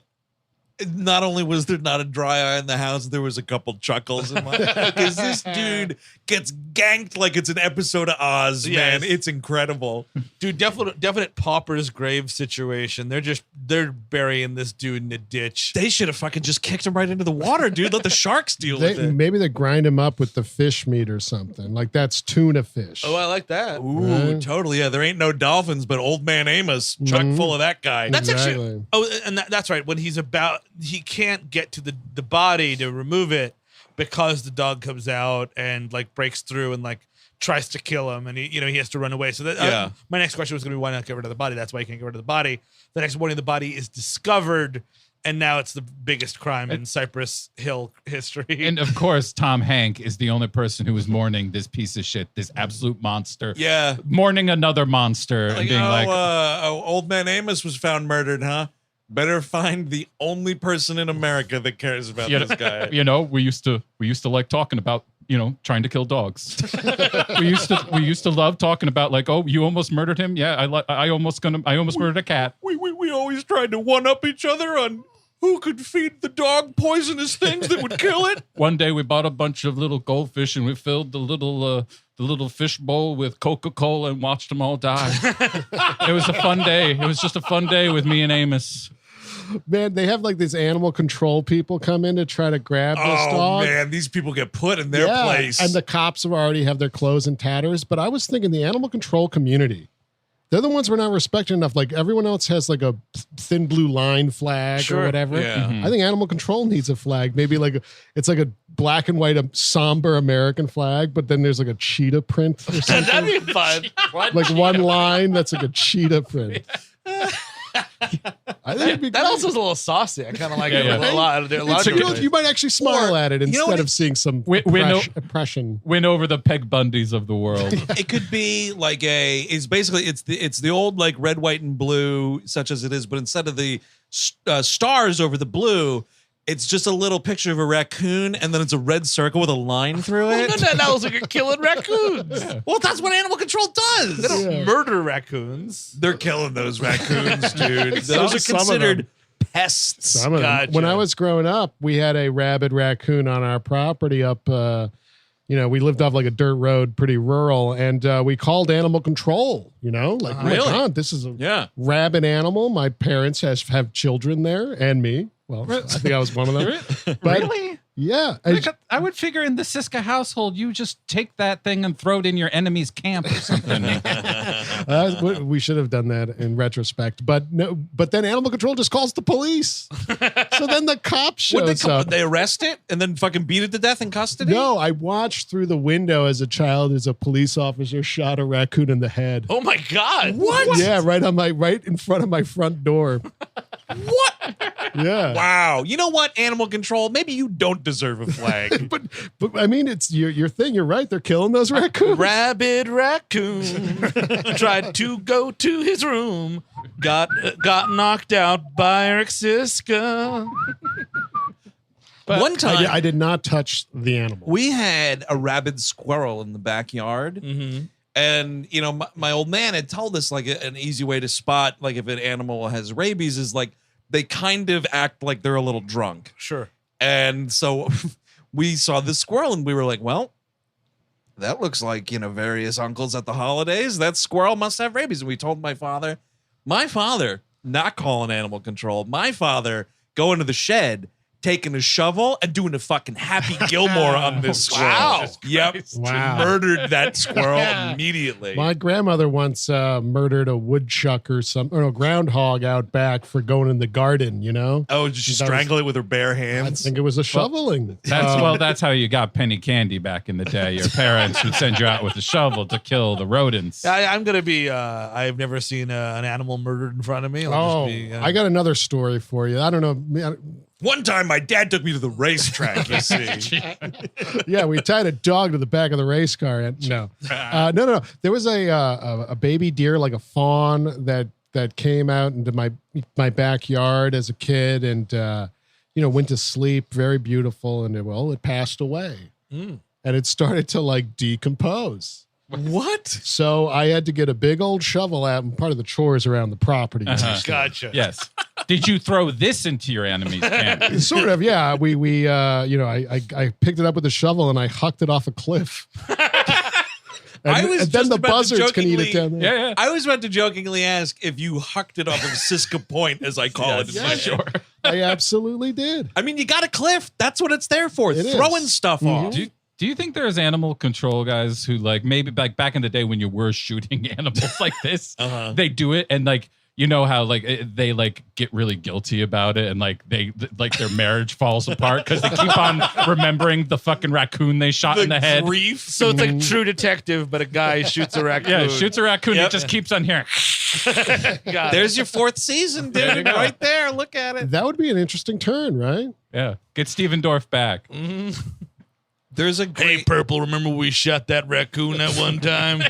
not only was there not a dry eye in the house, there was a couple chuckles in my because this dude gets ganked like it's an episode of Oz, man. It's incredible. Dude, definite pauper's grave situation. They're burying this dude in a ditch. They should have fucking just kicked him right into the water, dude. Let the sharks deal with it. Maybe they grind him up with the fish meat or something. Like that's tuna fish. Oh, I like that. Ooh, totally. Yeah, there ain't no dolphins, but Old Man Amos, chock full of that guy. That's actually. Oh, and that's right. When he can't get to the body to remove it because the dog comes out and like breaks through and like tries to kill him, and he has to run away. So that my next question was going to be, why not get rid of the body? That's why you can't get rid of the body. The next morning, the body is discovered, and now it's the biggest crime in Cypress Hill history. And of course, Tom Hanks is the only person who is mourning this piece of shit, this absolute monster. Yeah, mourning another monster and being Old Man Amos was found murdered, huh? Better find the only person in America that cares about this guy. We used to like talking about, trying to kill dogs. we used to love talking about like, oh, you almost murdered him. Yeah, I almost murdered a cat. We always tried to one up each other on who could feed the dog poisonous things that would kill it. One day we bought a bunch of little goldfish and we filled the little fish bowl with Coca-Cola and watched them all die. It was a fun day. It was just a fun day with me and Amos. Man, they have like these animal control people come in to try to grab this dog. Oh, man, these people get put in their place. And the cops have already have their clothes in tatters. But I was thinking the animal control community, they're the ones we're not respecting enough. Like everyone else has like a thin blue line flag or whatever. Yeah. I think animal control needs a flag. Maybe it's like a black and white, a somber American flag, but then there's like a cheetah print or something. That'd be fun. Like one line that's like a cheetah print. I think it'd be that great. also is a little saucy. I kind of like it a lot. You might actually smile at it instead of seeing some oppression. Win over the Peg Bundys of the world. It could be like it's the old like red, white, and blue, such as it is, but instead of the stars over the blue, it's just a little picture of a raccoon, and then it's a red circle with a line through it. That looks like you're killing raccoons. Yeah. Well, that's what animal control does. They don't murder raccoons. They're killing those raccoons, dude. Those are considered pests. Some of them. When I was growing up, we had a rabid raccoon on our property up. We lived off like a dirt road, pretty rural, and we called animal control. Really? This is a rabid animal. My parents have children there, and me. Well, I think I was one of them. But, really? Yeah. I would figure in the Siska household, you just take that thing and throw it in your enemy's camp or something. We should have done that in retrospect. But no. But then animal control just calls the police. So then the cop shows up. They arrest it and then fucking beat it to death in custody? No, I watched through the window as a child as a police officer shot a raccoon in the head. Oh my God. What? Yeah, right in front of my front door. What? Yeah. Wow. You know what, Animal Control? Maybe you don't deserve a flag. but I mean, it's your thing. You're right. They're killing those raccoons. Rabid raccoon tried to go to his room, got knocked out by Eric Siska. But one time, I did not touch the animal. we had a rabid squirrel in the backyard. Mm-hmm. And, you know, my old man had told us, like, an easy way to spot, like, if an animal has rabies is, like, they kind of act like they're a little drunk. Sure. And so we saw this squirrel and we were like, well, that looks like, you know, various uncles at the holidays. That squirrel must have rabies. And we told my father, not calling animal control, my father going to the shed, taking a shovel and doing a fucking Happy Gilmore on this squirrel. Wow. Yep. Wow. Murdered that squirrel immediately. My grandmother once murdered a woodchuck or a groundhog out back for going in the garden, you know? Oh, did she strangle it with her bare I hands? think it was a shoveling. That's how you got penny candy back in the day. Your parents would send you out with a shovel to kill the rodents. I'm going to be, I've never seen an animal murdered in front of me. I got another story for you. I don't know. One time my dad took me to the racetrack, you see. Yeah, we tied a dog to the back of the race car. No. There was a baby deer, like a fawn, that came out into my backyard as a kid and, went to sleep. Very beautiful. And it passed away. And it started to like decompose. What? So I had to get a big old shovel out and part of the chores around the property. Gotcha. Yes. Did you throw this into your enemy's camp? Sort of, yeah. I picked it up with a shovel and I hucked it off a cliff. And then the buzzards can eat it down there. Yeah. I was about to jokingly ask if you hucked it off of Siska Point, as I call it. Yeah, sure. I absolutely did. I mean, you got a cliff. That's what it's there for. It Throwing is. stuff off. Do you think there's animal control guys who like maybe like back in the day when you were shooting animals like this, they do it and like you know how like they like get really guilty about it and like they like their marriage falls apart because they keep on remembering the fucking raccoon they shot in the head. Grief. So it's like True Detective, but a guy shoots a raccoon. Yeah, shoots a raccoon. Yep. It just keeps on hearing. There's your fourth season, There you dude. go. Right there. Look at it. That would be an interesting turn, right? Yeah, get Steven Dorff back. There's a Hey, great. Purple, remember we shot that raccoon that one time?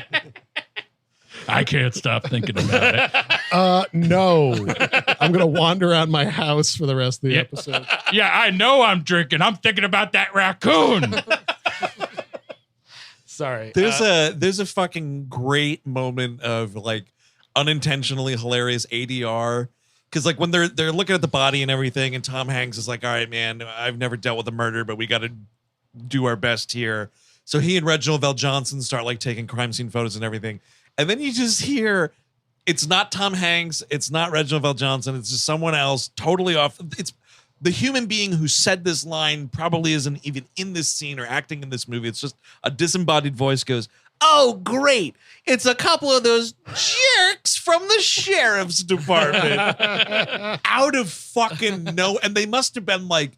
I can't stop thinking about it. No. I'm going to wander around my house for the rest of the episode. Yeah, I know I'm drinking. I'm thinking about that raccoon. Sorry. There's a fucking great moment of like unintentionally hilarious ADR. Because like when they're looking at the body and everything, and Tom Hanks is like, all right, man, I've never dealt with a murder, but we got to do our best here. So he and Reginald VelJohnson start like taking crime scene photos and everything. And then you just hear it's not Tom Hanks, it's not Reginald VelJohnson, it's just someone else totally off. It's the human being who said this line probably isn't even in this scene or acting in this movie. It's just a disembodied voice goes, oh, great. It's a couple of those jerks from the sheriff's department. Out of fucking no. And they must have been like,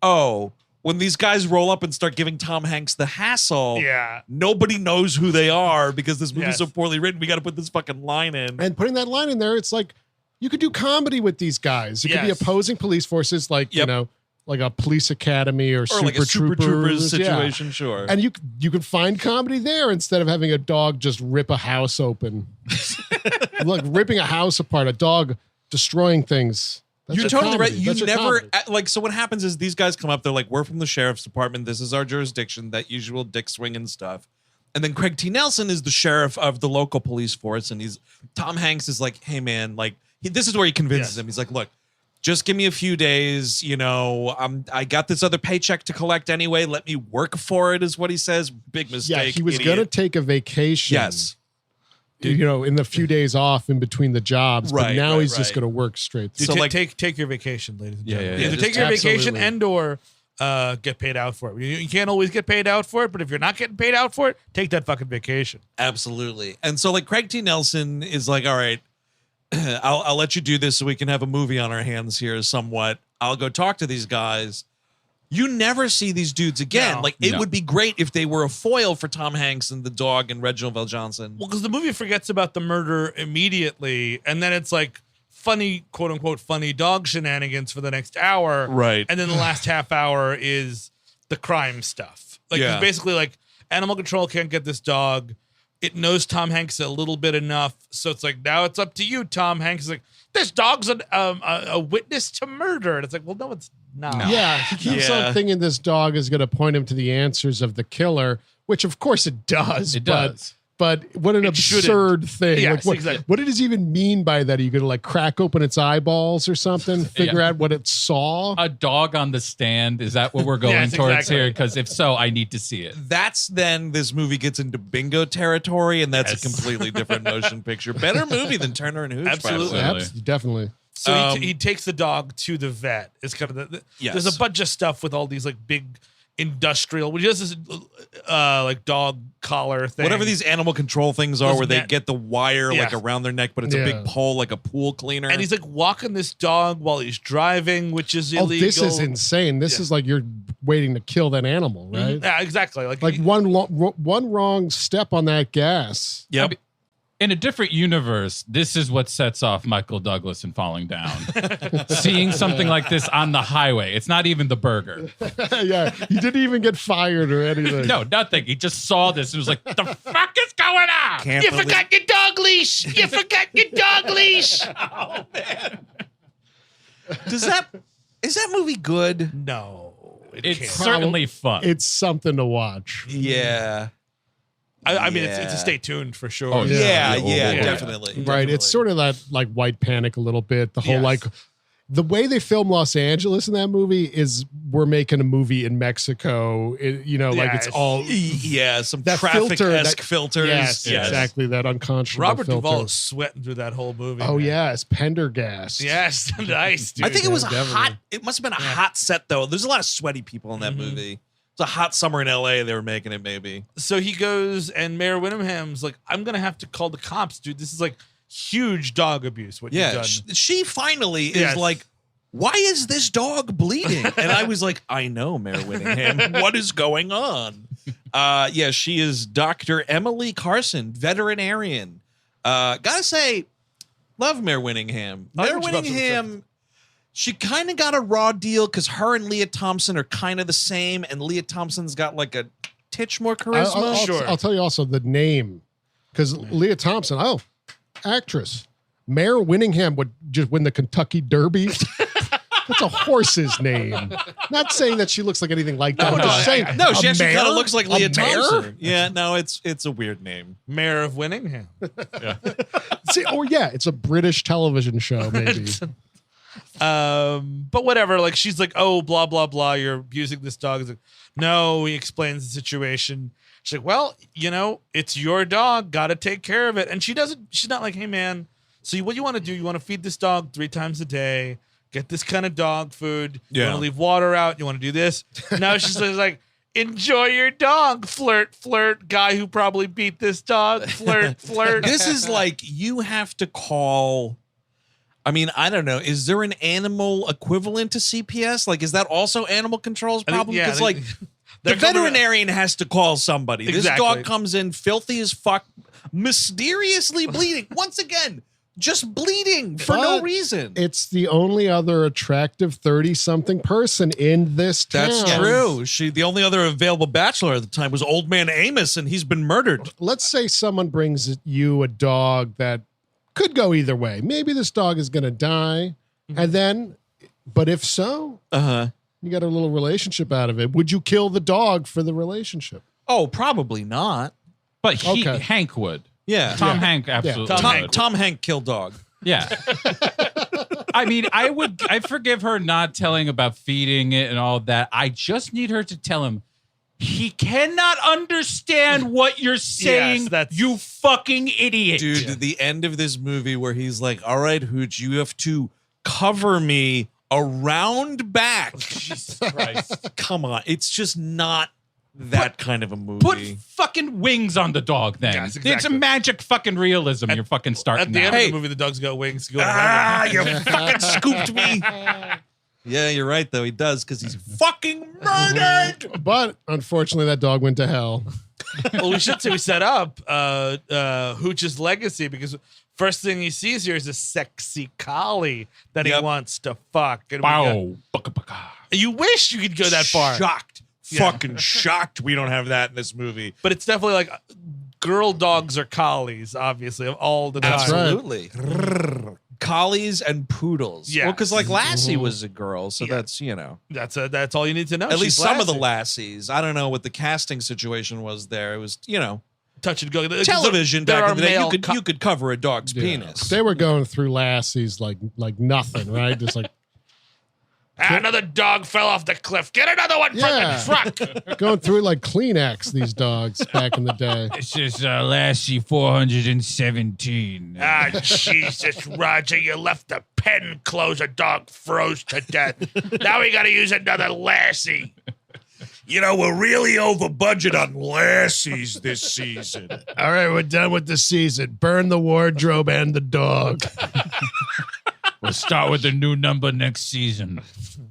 oh, when these guys roll up and start giving Tom Hanks the hassle, nobody knows who they are because this movie's so poorly written. We got to put this fucking line in. And putting that line in there, it's like you could do comedy with these guys. It could be opposing police forces, like like a police academy or like a Super Troopers Yeah. situation, sure. And you could find comedy there instead of having a dog just rip a house open. Look, ripping a house apart, a dog destroying things. That's You're your totally comedy. right. You That's your never comedy. like. So what happens is these guys come up. They're like, "We're from the sheriff's department. This is our jurisdiction." That usual dick swinging stuff. And then Craig T. Nelson is the sheriff of the local police force, and Tom Hanks is like, "Hey man, like this is where he convinces him. He's like, look, just give me a few days. You know, I got this other paycheck to collect anyway. Let me work for it." Is what he says. Big mistake. Yeah, he was idiot. gonna take a vacation. Yes. In the few days off in between the jobs, but now he's just going to work straight through. So like- take your vacation, ladies and gentlemen. yeah. Either Just take your vacation absolutely. and or get paid out for it. You can't always get paid out for it, but if you're not getting paid out for it, take that fucking vacation. Absolutely. And so like Craig T. Nelson is like, all right, I'll let you do this so we can have a movie on our hands here somewhat. I'll go talk to these guys. You never see these dudes again. No. Like it would be great if they were a foil for Tom Hanks and the dog and Reginald VelJohnson. Well, because the movie forgets about the murder immediately, and then it's like funny, quote unquote, funny dog shenanigans for the next hour. Right. And then the last half hour is the crime stuff. Like, it's basically like animal control can't get this dog. It knows Tom Hanks a little bit enough. So it's like, now it's up to you, Tom Hanks. Is like, this dog's a witness to murder. And it's like, well, no, it's not. No. Yeah, he keeps on thinking this dog is going to point him to the answers of the killer, which of course it does. It does. But what an absurd thing. Yes, like, exactly. What does it even mean by that? Are you going to like crack open its eyeballs or something? Figure out what it saw? A dog on the stand. Is that what we're going towards here? Because if so, I need to see it. That's then this movie gets into bingo territory, and that's a completely different motion picture. Better movie than Turner and Hooch. Absolutely. Definitely. So he takes the dog to the vet. It's kind of there's a bunch of stuff with all these like big industrial. He does this like dog collar thing. Whatever these animal control things are, where they get the wire like around their neck, but it's a big pole like a pool cleaner. And he's like walking this dog while he's driving, which is illegal. This is insane. This is like you're waiting to kill that animal, right? Yeah, exactly. Like one wrong step on that gas. Yep. I mean, in a different universe, this is what sets off Michael Douglas in Falling Down. Seeing something like this on the highway. It's not even the burger. Yeah, he didn't even get fired or anything. No, nothing. He just saw this and was like, the fuck is going on? You forgot your dog leash. You forgot your dog leash. Oh, man. Is that movie good? No. It's certainly fun. It's something to watch. Yeah. I mean, it's a stay tuned for sure. Oh, yeah, definitely. Right. It's sort of that like White Panic a little bit. The whole like the way they film Los Angeles in that movie is we're making a movie in Mexico. It's all some that traffic-esque filters. Yes, exactly. That unconscionable Robert filter. Duvall is sweating through that whole movie. Oh, man. yes. Pendergast. Yes. Nice, dude. I think it was definitely. hot. It must have been a hot set, though. There's a lot of sweaty people in that movie. It's a hot summer in LA. They were making it, maybe. So he goes, and Mayor Winningham's like, I'm going to have to call the cops, dude. This is like huge dog abuse. What you've done. She finally is like, why is this dog bleeding? And I was like, I know, Mayor Winningham. What is going on? She is Dr. Emily Carson, veterinarian. Gotta say, love Mayor Winningham. Mayor Winningham, she kind of got a raw deal because her and Leah Thompson are kind of the same, and Leah Thompson's got like a titch more charisma. I'll tell you also the name, because Leah Thompson, actress. Mare Winningham would just win the Kentucky Derby. That's a horse's name. Not saying that she looks like anything like that. I'm just saying. No, she actually kind of looks like Leah Thompson. Yeah, no, it's a weird name. Mayor of Winningham. It's a British television show, maybe. But whatever, like she's like, oh, blah, blah, blah, you're abusing this dog. He's like, no, he explains the situation. She's like, well, it's your dog, gotta take care of it. And she's not like, hey man, so what you want to do, you want to feed this dog 3 times a day, get this kind of dog food, you want to leave water out, you want to do this. Now she's like, enjoy your dog, flirt, flirt, guy who probably beat this dog, flirt, flirt. This is like, you have to call, I mean, I don't know. Is there an animal equivalent to CPS? Like, is that also animal control's problem? Because, the veterinarian has to call somebody. Exactly. This dog comes in filthy as fuck, mysteriously bleeding. Once again, just bleeding for no reason. It's the only other attractive 30-something person in this town. That's true. The only other available bachelor at the time was Old Man Amos, and he's been murdered. Let's say someone brings you a dog that could go either way. Maybe this dog is going to die, and then, but if so, you got a little relationship out of it. Would you kill the dog for the relationship? Oh, probably not. But Hank would. Yeah. Tom Hank absolutely would. Tom Hank killed dog. Yeah. I mean, I forgive her not telling about feeding it and all that. I just need her to tell him, he cannot understand what you're saying, you fucking idiot. Dude, the end of this movie where he's like, all right, Hooch, you have to cover me around back. Jesus Christ. Come on. It's just not that kind of a movie. Put fucking wings on the dog then. Yes, exactly. It's a magic fucking realism you're fucking starting at the end of the movie, the dog's got wings. You fucking scooped me. Yeah, you're right, though. He does, because he's fucking murdered. But unfortunately, that dog went to hell. Well, we should say we set up Hooch's legacy because first thing he sees here is a sexy collie that he wants to fuck. And you wish you could go that far. Fucking shocked we don't have that in this movie. But it's definitely like girl dogs or collies, obviously, of all the time. Absolutely. Collies and poodles. Yeah. Well, because like Lassie was a girl, so that's, That's all you need to know. At least She's some of the Lassie. Lassies. I don't know what the casting situation was there. It was, Touch and go. television There back are in the day. male You could cover a dog's penis. They were going through Lassies like nothing, right? Just like another dog fell off the cliff. Get another one from the truck. going through like Kleenex, these dogs back in the day. This is Lassie 417. Jesus, Roger, you left the pen closed. A dog froze to death. Now we got to use another Lassie. We're really over budget on Lassies this season. All right, we're done with the season. Burn the wardrobe and the dog. We'll start with a new number next season.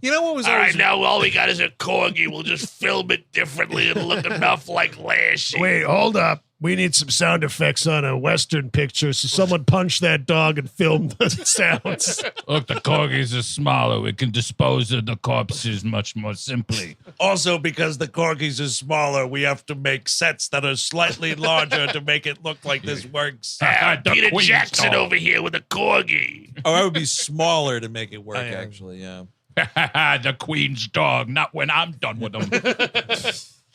You know what was All always right, now all we got is a corgi. We'll just film it differently. It'll look enough like Lassie. Wait, hold up. We need some sound effects on a Western picture, so someone punch that dog and film the sounds. Look, the corgis are smaller. We can dispose of the corpses much more simply. Also, because the corgis are smaller, we have to make sets that are slightly larger to make it look like this works. Peter Queen's Jackson dog. over here with a corgi. Oh, I would be smaller to make it work, actually, yeah. The Queen's dog, not when I'm done with them.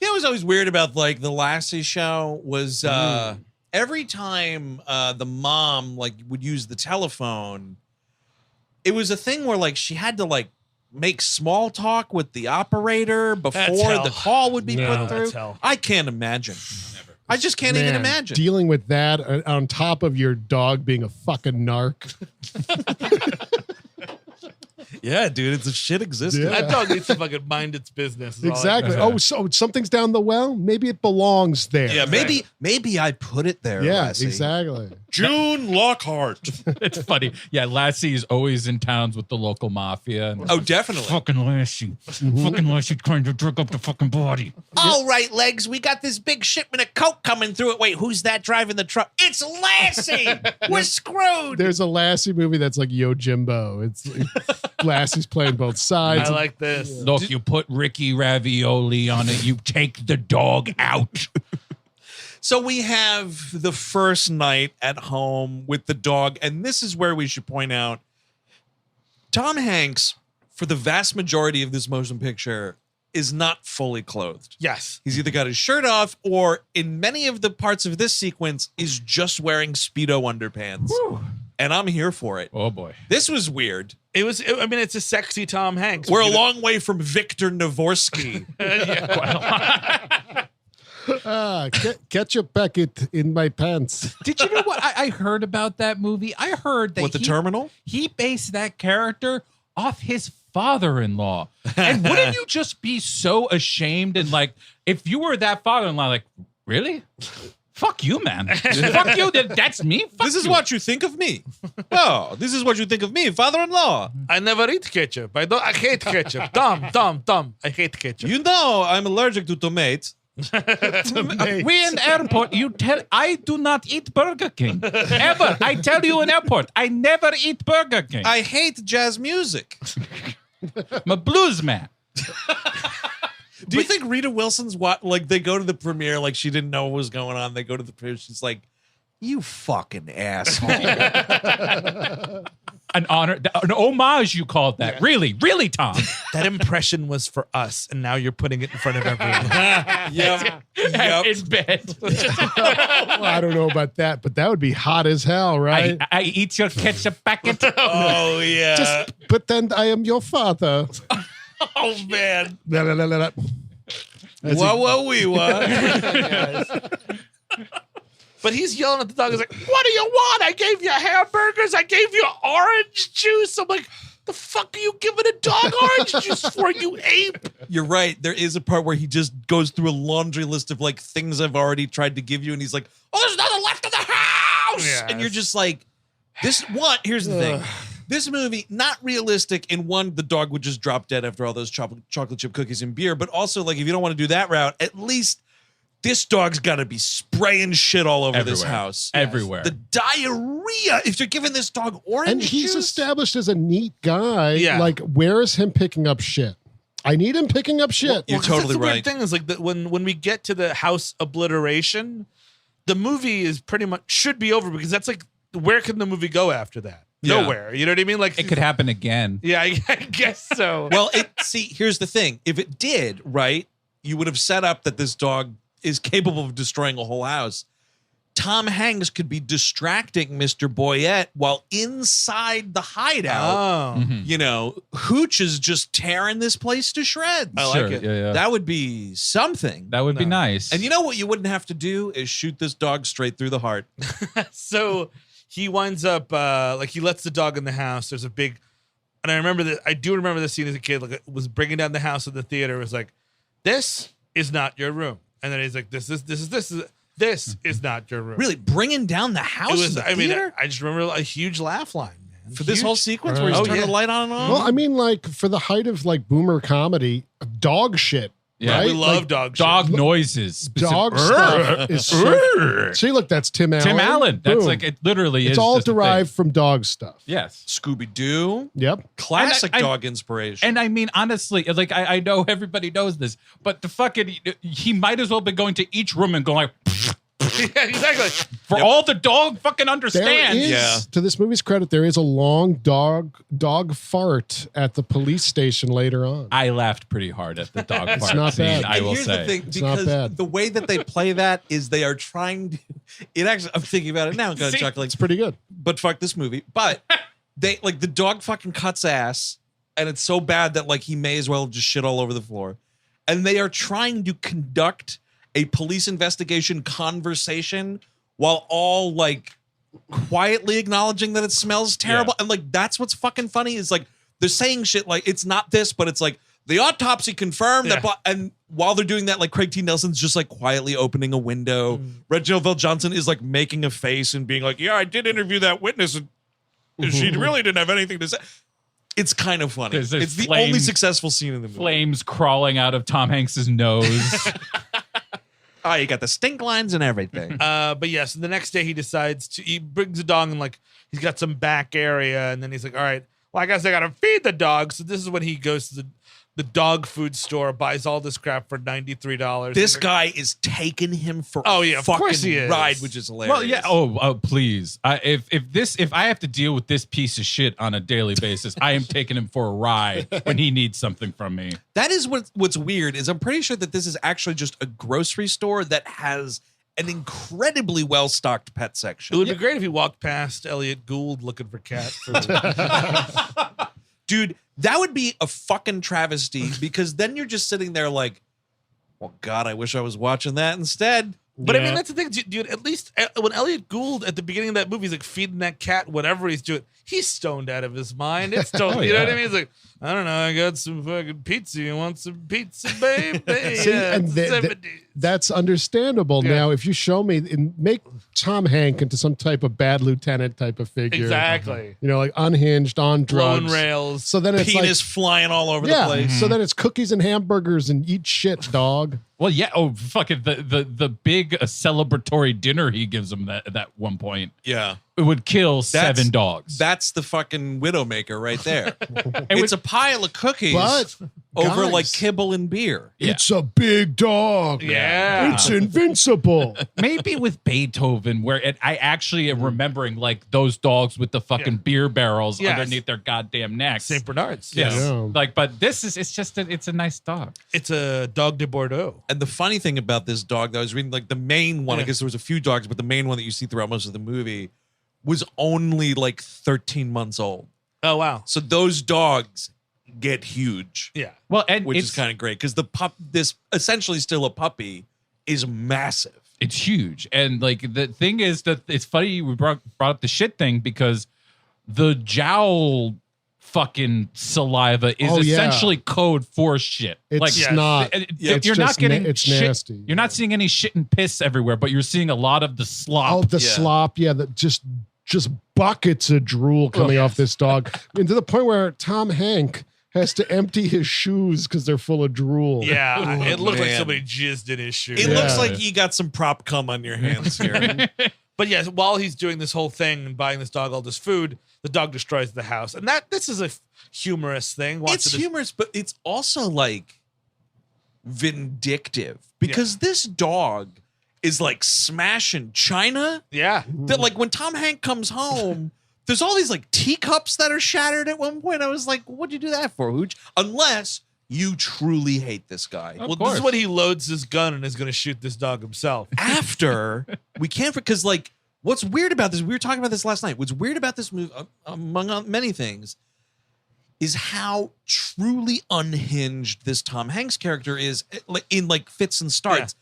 What was always weird about like the Lassie show was every time the mom like would use the telephone, it was a thing where like she had to like make small talk with the operator before the call would be put through. I can't imagine. I just can't even imagine dealing with that on top of your dog being a fucking narc. Yeah, dude, it's a shit existence. Yeah. That dog needs to fucking mind its business. Exactly. Oh, so something's down the well? Maybe it belongs there. Yeah, maybe I put it there. Yeah, Lassie. exactly. June Lockhart. It's funny. Yeah, Lassie is always in towns with the local mafia. And Oh, definitely. Fucking Lassie. Fucking Lassie trying to drug up the fucking body. All right, Legs, we got this big shipment of coke coming through it. Wait, who's that driving the truck? It's Lassie. We're screwed. There's a Lassie movie that's like Yo Jimbo. It's Lassie's playing both sides. I like this. Look, you put Ricky Ravioli on it. You take the dog out. So we have the first night at home with the dog, and this is where we should point out Tom Hanks, for the vast majority of this motion picture, is not fully clothed. Yes. He's either got his shirt off or in many of the parts of this sequence is just wearing Speedo underpants. Whew. And I'm here for it. oh boy. This was weird. It's a sexy Tom Hanks. We're a long way from Victor Navorsky. Ketchup packet in my pants. Did you know what I heard about that movie? I heard that The Terminal? He based that character off his father-in-law. And wouldn't you just be so ashamed and like, if you were that father-in-law, like, really? Fuck you, man. Fuck you. That's me. Fuck This is you. what you think of me. Oh, this is what you think of me, father-in-law. I never eat ketchup. I hate ketchup. Tom. I hate ketchup. You know I'm allergic to tomatoes. We in airport, I do not eat Burger King. Ever. I tell you in airport, I never eat Burger King. I hate jazz music. I'm a blues man. Do you think Rita Wilson's they go to the premiere like she didn't know what was going on? They go to the premiere, she's like, you fucking asshole. An homage, you called that. Yeah. Really, Tom. That impression was for us, and now you're putting it in front of everyone. Yep. In bed. Well, I don't know about that, but that would be hot as hell, right? I eat your ketchup packet. Oh, yeah. Just pretend I am your father. Oh, man. La, la, la, la, la. But he's yelling at the dog. He's like, what do you want? I gave you hamburgers. I gave you orange juice. I'm like, the fuck are you giving a dog orange juice for, you ape? You're right. There is a part where he just goes through a laundry list of like things I've already tried to give you. And he's like, oh, there's nothing left in the house. Yes. And you're just like, here's the thing. This movie, not realistic. In one, the dog would just drop dead after all those chocolate chip cookies and beer. But also, like, if you don't want to do that route, at least this dog's got to be spraying shit all over this Everywhere. house. Everywhere. The diarrhea. If you're giving this dog orange And he's juice. established as a neat guy. Yeah. Like, where is him picking up shit? I need him picking up shit. You're 'cause totally that's the right. weird thing is like when we get to the house obliteration, the movie is pretty much should be over because that's like where can the movie go after that? Yeah. Nowhere. You know what I mean? Like It could happen again. Yeah, I guess so. Well, see, here's the thing. If it did, right, you would have set up that this dog is capable of destroying a whole house. Tom Hanks could be distracting Mr. Boyette while inside the hideout. Oh. You know, Hooch is just tearing this place to shreds. I like Sure, it. Yeah. That would be something. That would be nice. And you know what you wouldn't have to do is shoot this dog straight through the heart. So he winds up like he lets the dog in the house. There's a big, and I remember that I do remember the scene as a kid. Like it was bringing down the house in the theater. It was like, this is not your room, and then he's like, this is not your room. Really, bringing down the house It was. in the I mean, theater? I just remember a huge laugh line, man. For this Huge. whole sequence where he's Oh, turning yeah. the light on and on? Well, I mean, like, for the height of, like, boomer comedy, dog shit. Yeah. right? We love Like, dog shit. Dog noises. dog stuff is so. See, look, that's Tim Allen. Tim Allen. That's Boom. like, it literally is. It's all just a thing. derived from dog stuff. Yes. Scooby-Doo. Yep. Classic And I- dog inspiration. And I mean, honestly, like I know everybody knows this, but the fucking he might as well be going to each room and going like, Yeah, exactly. for all the dog fucking There understands. is, Yeah. to this movie's credit, there is a long dog fart at the police station later on. I laughed pretty hard at the dog part not scene. bad. I And will here's say. the thing, It's not because bad. the way that they play that is they are trying to. It actually, I'm thinking about it now, kind of See? chuckling. It's pretty good. But fuck this movie. But they like the dog fucking cuts ass, and it's so bad that like he may as well just shit all over the floor. And they are trying to conduct a police investigation conversation while all like quietly acknowledging that it smells terrible. And like that's what's fucking funny is like they're saying shit like it's not this, but it's like the autopsy confirmed that. And while they're doing that, like Craig T. Nelson's just like quietly opening a window. Reginald VelJohnson is like making a face and being like, "Yeah, I did interview that witness, and she really didn't have anything to say." It's kind of funny. There's It's the flames- only successful scene in the movie. Flames crawling out of Tom Hanks's nose. Oh, you got the stink lines and everything. But yes, the next day he brings the dog and like he's got some back area, and then he's like, all right, well, I guess I gotta feed the dog. So this is when he goes to the dog food store, buys all this crap for $93. This guy is taking him for Oh, a yeah, of fucking course he is. ride, which is hilarious. Well, yeah. Oh, please. If I have to deal with this piece of shit on a daily basis, I am taking him for a ride when he needs something from me. That is what's weird is I'm pretty sure that this is actually just a grocery store that has an incredibly well-stocked pet It section. would be great if he walked past Elliot Gould looking for cat food. Dude, that would be a fucking travesty because then you're just sitting there like, well, God, I wish I was watching that instead. But I Yeah. mean, that's the thing, dude. At least when Elliot Gould at the beginning of that movie is like feeding that cat whatever he's doing, he's stoned out of his mind. It's stoned. Oh, You know what yeah. I mean? He's like, I don't know. I got some fucking pizza. You want some pizza, baby? See, Yeah, and it's the 70s. that's understandable. Yeah. Now, if you show me and make Tom Hank into some type of bad lieutenant type of figure, Exactly. you know, like unhinged, on Blown drugs, rails. so then it's Penis flying all over like, the yeah, place. so then it's cookies and hamburgers and eat shit, dog. Well, yeah. Oh, fucking the big celebratory dinner he gives him that one point. Yeah. It would kill 7 dogs. That's the fucking Widowmaker right there. It It's would- a pile of cookies But over guys, like kibble and beer. Yeah. it's a big dog. Yeah. It's invincible. Maybe with Beethoven, where I actually am remembering like those dogs with the fucking beer barrels Yes. underneath their goddamn necks. St. Bernard's. Yes. Yeah. Like, but this is it's a nice dog. It's a dog de Bordeaux. And the funny thing about this dog, though, I was reading like the main one. I Yeah. guess there was a few dogs, but the main one that you see throughout most of the movie was only like 13 months old. Oh, wow. So those dogs get huge, Yeah. Well, and which it's is kind of great because this essentially still a puppy, is massive. it's huge. And like the thing is that it's funny we brought up the shit thing because the jowl fucking saliva is Oh, yeah. essentially code for shit. It's like Yeah. not. Yeah, it's you're not just getting it's shit. nasty. You're not seeing any shit and piss everywhere, but you're seeing a lot of the slop. Oh, the Yeah. slop. Yeah, that just buckets of drool coming off this dog. And to the point where Tom Hank has to empty his shoes because they're full of drool. Yeah, it looks like man. somebody jizzed in his shoe. It looks like you got some prop cum on your hands here. But yes, while he's doing this whole thing and buying this dog all this food, the dog destroys the house. And this is a humorous thing. It's humorous, but it's also like vindictive because this dog is like smashing china. Yeah. That like when Tom Hanks comes home, there's all these like teacups that are shattered at one point. I was like, what'd you do that for, Hooch? Unless you truly hate this guy. Well, this is when he loads his gun and is going to shoot this dog himself. After we can't, because like what's weird about this, we were talking about this last night. What's weird about this movie, among many things, is how truly unhinged this Tom Hanks character is in like fits and starts.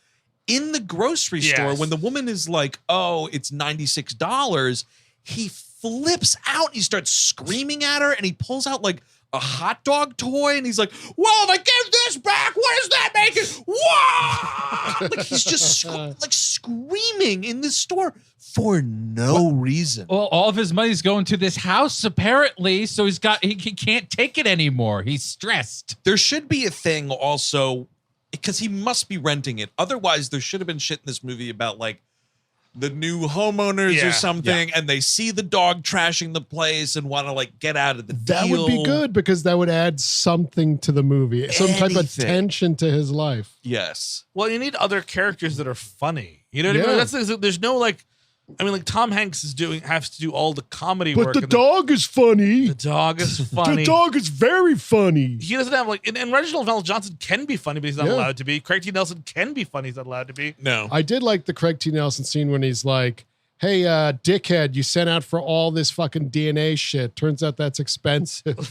Yeah. In the grocery store, when the woman is like, oh, it's $96, he flips out. He starts screaming at her and he pulls out like a hot dog toy and he's like, well, if I give this back, what does that make it? Whoa! Like he's just like screaming in this store for no reason. Well, all of his money's going to this house apparently, so he can't take it anymore. He's stressed. There should be a thing also because he must be renting it. Otherwise, there should have been shit in this movie about like the new homeowners or something, and they see the dog trashing the place and want to like get out of the deal. That would be good because that would add something to the movie, some type of tension to his life. Yes. Well, you need other characters that are funny. You know what I mean? There's no like, I mean, like Tom Hanks has to do all the comedy work. But the dog is funny. The dog is funny. The dog is very funny. He doesn't have like, and Reginald VelJohnson can be funny, but he's not allowed to be. Craig T. Nelson can be funny, he's not allowed to be. No. I did like the Craig T. Nelson scene when he's like, hey, dickhead, you sent out for all this fucking DNA shit. Turns out that's expensive.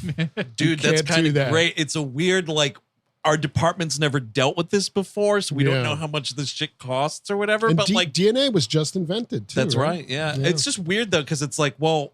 Dude, that's kind of great. It's a weird, like, our department's never dealt with this before, so we don't know how much this shit costs or whatever. And but like DNA was just invented too. That's right. Yeah. It's just weird though, because it's like, well,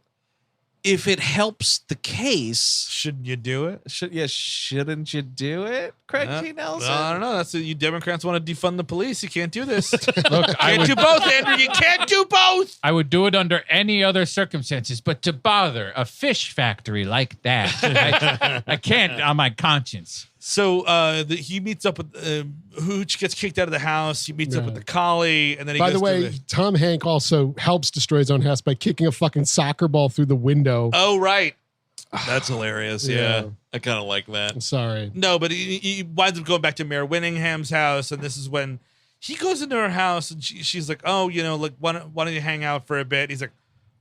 if it helps the case, shouldn't you do it? Shouldn't you do it, Craig T. Nelson? I don't know. That's you Democrats want to defund the police. You can't do this. Look, can't do both, Andrew. You can't do both. I would do it under any other circumstances, but to bother a fish factory like that, I can't on my conscience. So he meets up with Hooch, gets kicked out of the house. He meets up with the collie, and then he By goes the way, Tom Hanks also helps destroy his own house by kicking a fucking soccer ball through the window. Oh, right. That's hilarious. Yeah. I kind of like that. I'm sorry. No, but he winds up going back to Mare Winningham's house, and this is when he goes into her house, and she's like, oh, you know, like, why don't you hang out for a bit? He's like,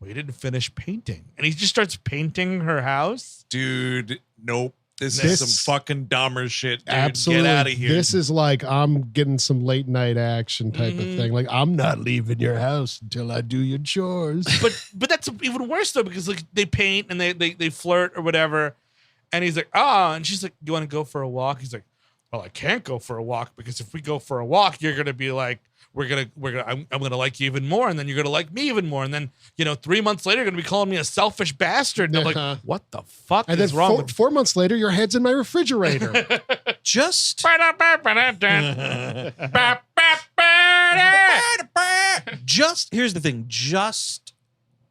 well, you didn't finish painting. And he just starts painting her house. Dude, nope. This is some fucking Dahmer shit, dude. Absolutely. Get out of here. This is like I'm getting some late night action type of thing. Like, I'm not leaving your house until I do your chores. But that's even worse though, because like they paint and they flirt or whatever, and he's like, and she's like, you want to go for a walk? He's like, well, I can't go for a walk because if we go for a walk, you're gonna be like, I'm gonna like you even more, and then you're gonna like me even more, and then 3 months later you're gonna be calling me a selfish bastard. And I'm like, what the fuck and is then wrong? 4 months later, your head's in my refrigerator. Just here's the thing. Just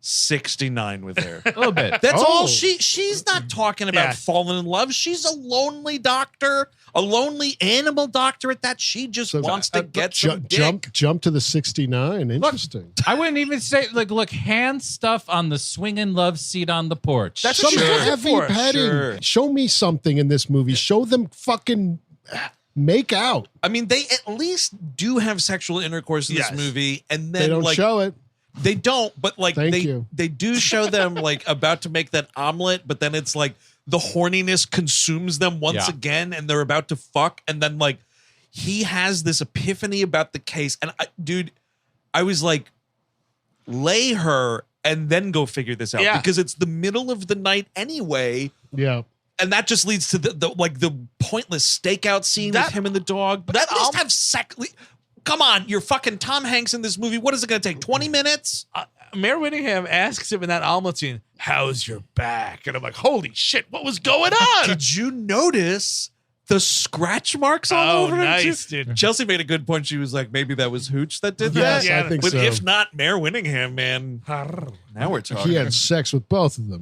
69 with her. A little bit. That's all she's not talking about falling in love. She's a lonely doctor, a lonely animal doctor at that. She just wants to get some dick. Jump to the 69. Interesting. I wouldn't even say look, hand stuff on the swinging love seat on the porch. That's some what heavy petting. Sure. Show me something in this movie. Show them fucking make out. I mean, they at least do have sexual intercourse in this movie, and then they don't show it. They don't, but like they do show them like about to make that omelet, but then it's like the horniness consumes them once again, and they're about to fuck, and then like he has this epiphany about the case, and I was like, lay her and then go figure this out because it's the middle of the night anyway. Yeah. And that just leads to the pointless stakeout scene with him and the dog. But at least have sex. Come on, you're fucking Tom Hanks in this movie. What is it going to take? 20 minutes? Mare Winningham asks him in that omelet scene, how's your back? And I'm like, holy shit, what was going on? Did you notice the scratch marks all over him? Nice, dude. Chelsea made a good point. She was like, maybe that was Hooch that did that. Yes, I think but so. if not, Mare Winningham, man. Now we're talking. He had sex with both of them.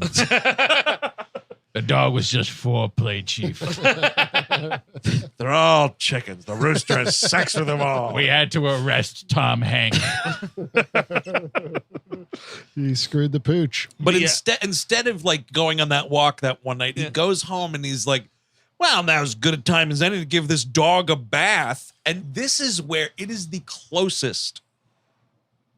The dog was just foreplay, Chief. They're all chickens. The rooster has sex with them all. We had to arrest Tom Hanks. He screwed the pooch. But instead of like going on that walk that one night, he goes home and he's like, well, now as good a time as any to give this dog a bath. And this is where it is the closest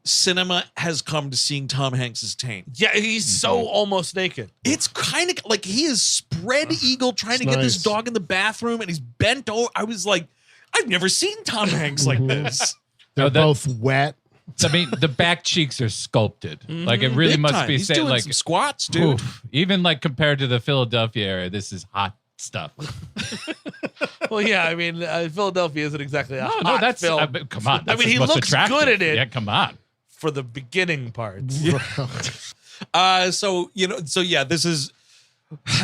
cinema has come to seeing Tom Hanks's taint. Yeah, he's so almost naked. It's kind of like he is spread eagle trying to get this dog in the bathroom, and he's bent over. I was like, I've never seen Tom Hanks like this. They're both wet. I mean, the back cheeks are sculpted. Like it really Big must time. be He's said. doing Like some squats, dude. oof, even like compared to the Philadelphia area, this is hot stuff. Well, yeah, I mean, Philadelphia isn't exactly a hot film. Come on. I mean, he what's looks attractive. good at it. Yeah, come on. For the beginning parts. So this is.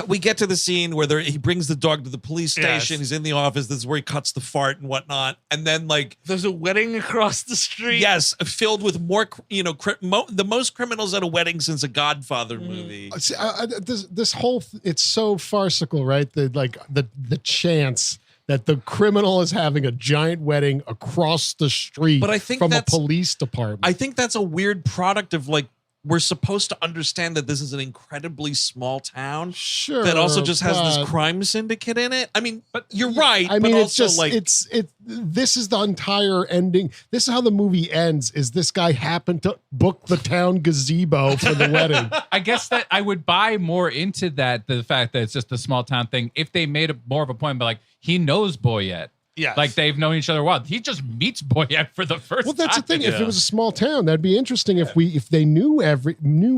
We get to the scene where he brings the dog to the police station. Yes. He's in the office. This is where he cuts the fart and whatnot. And then, like, there's a wedding across the street. Yes, filled with more, the most criminals at a wedding since a Godfather movie. See, this whole it's so farcical, right? The chance that the criminal is having a giant wedding across the street, But I think from a that's- police department. I think that's a weird product of like. We're supposed to understand that this is an incredibly small town sure, that also just has but- this crime syndicate in it. I mean, but you're right. I mean, but it's also just like this is the entire ending. This is how the movie ends. Is this guy happened to book the town gazebo for the wedding? I guess that I would buy more into that, the fact that it's just a small town thing, if they made more of a point, but like he knows Boyette. Yeah, like they've known each other a while. He just meets Boyette for the first time. Well, that's the thing. If it was a small town, that'd be interesting. If they knew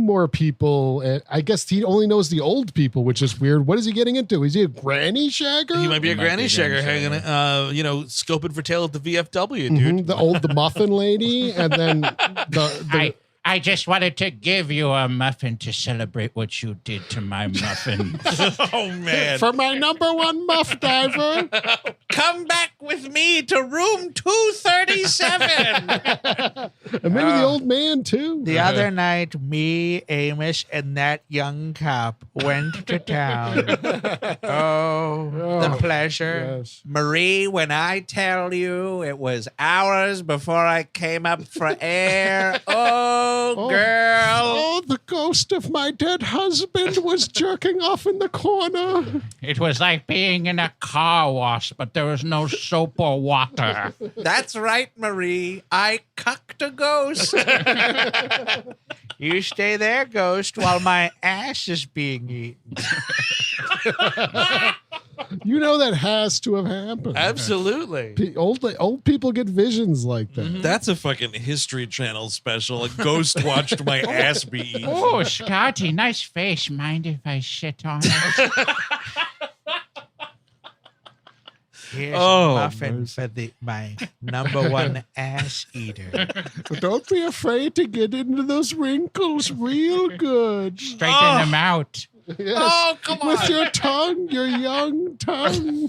more people. I guess he only knows the old people, which is weird. What is he getting into? Is he a granny shagger? He might be a granny shagger hanging, scoping for tail at the VFW, dude. The muffin lady, and then I just wanted to give you a muffin to celebrate what you did to my muffin. Oh, man. For my number one muff diver. Come back with me to room 237. And maybe the old man, too. The other night, me, Amos, and that young cop went to town. The pleasure. Yes. Marie, when I tell you it was hours before I came up for air. Oh, girl. Oh, the ghost of my dead husband was jerking off in the corner. It was like being in a car wash, but there was no soap or water. That's right, Marie. I cucked a ghost. You stay there, ghost, while my ass is being eaten. You know that has to have happened. Absolutely. Old people get visions like that. That's a fucking History Channel special. A ghost watched my ass be eaten. Oh, Scotty, nice face. Mind if I shit on it? Here's a muffin for my number one ass eater. But don't be afraid to get into those wrinkles real good. Straighten them out. Yes. Oh, come on. With your tongue, your young tongue.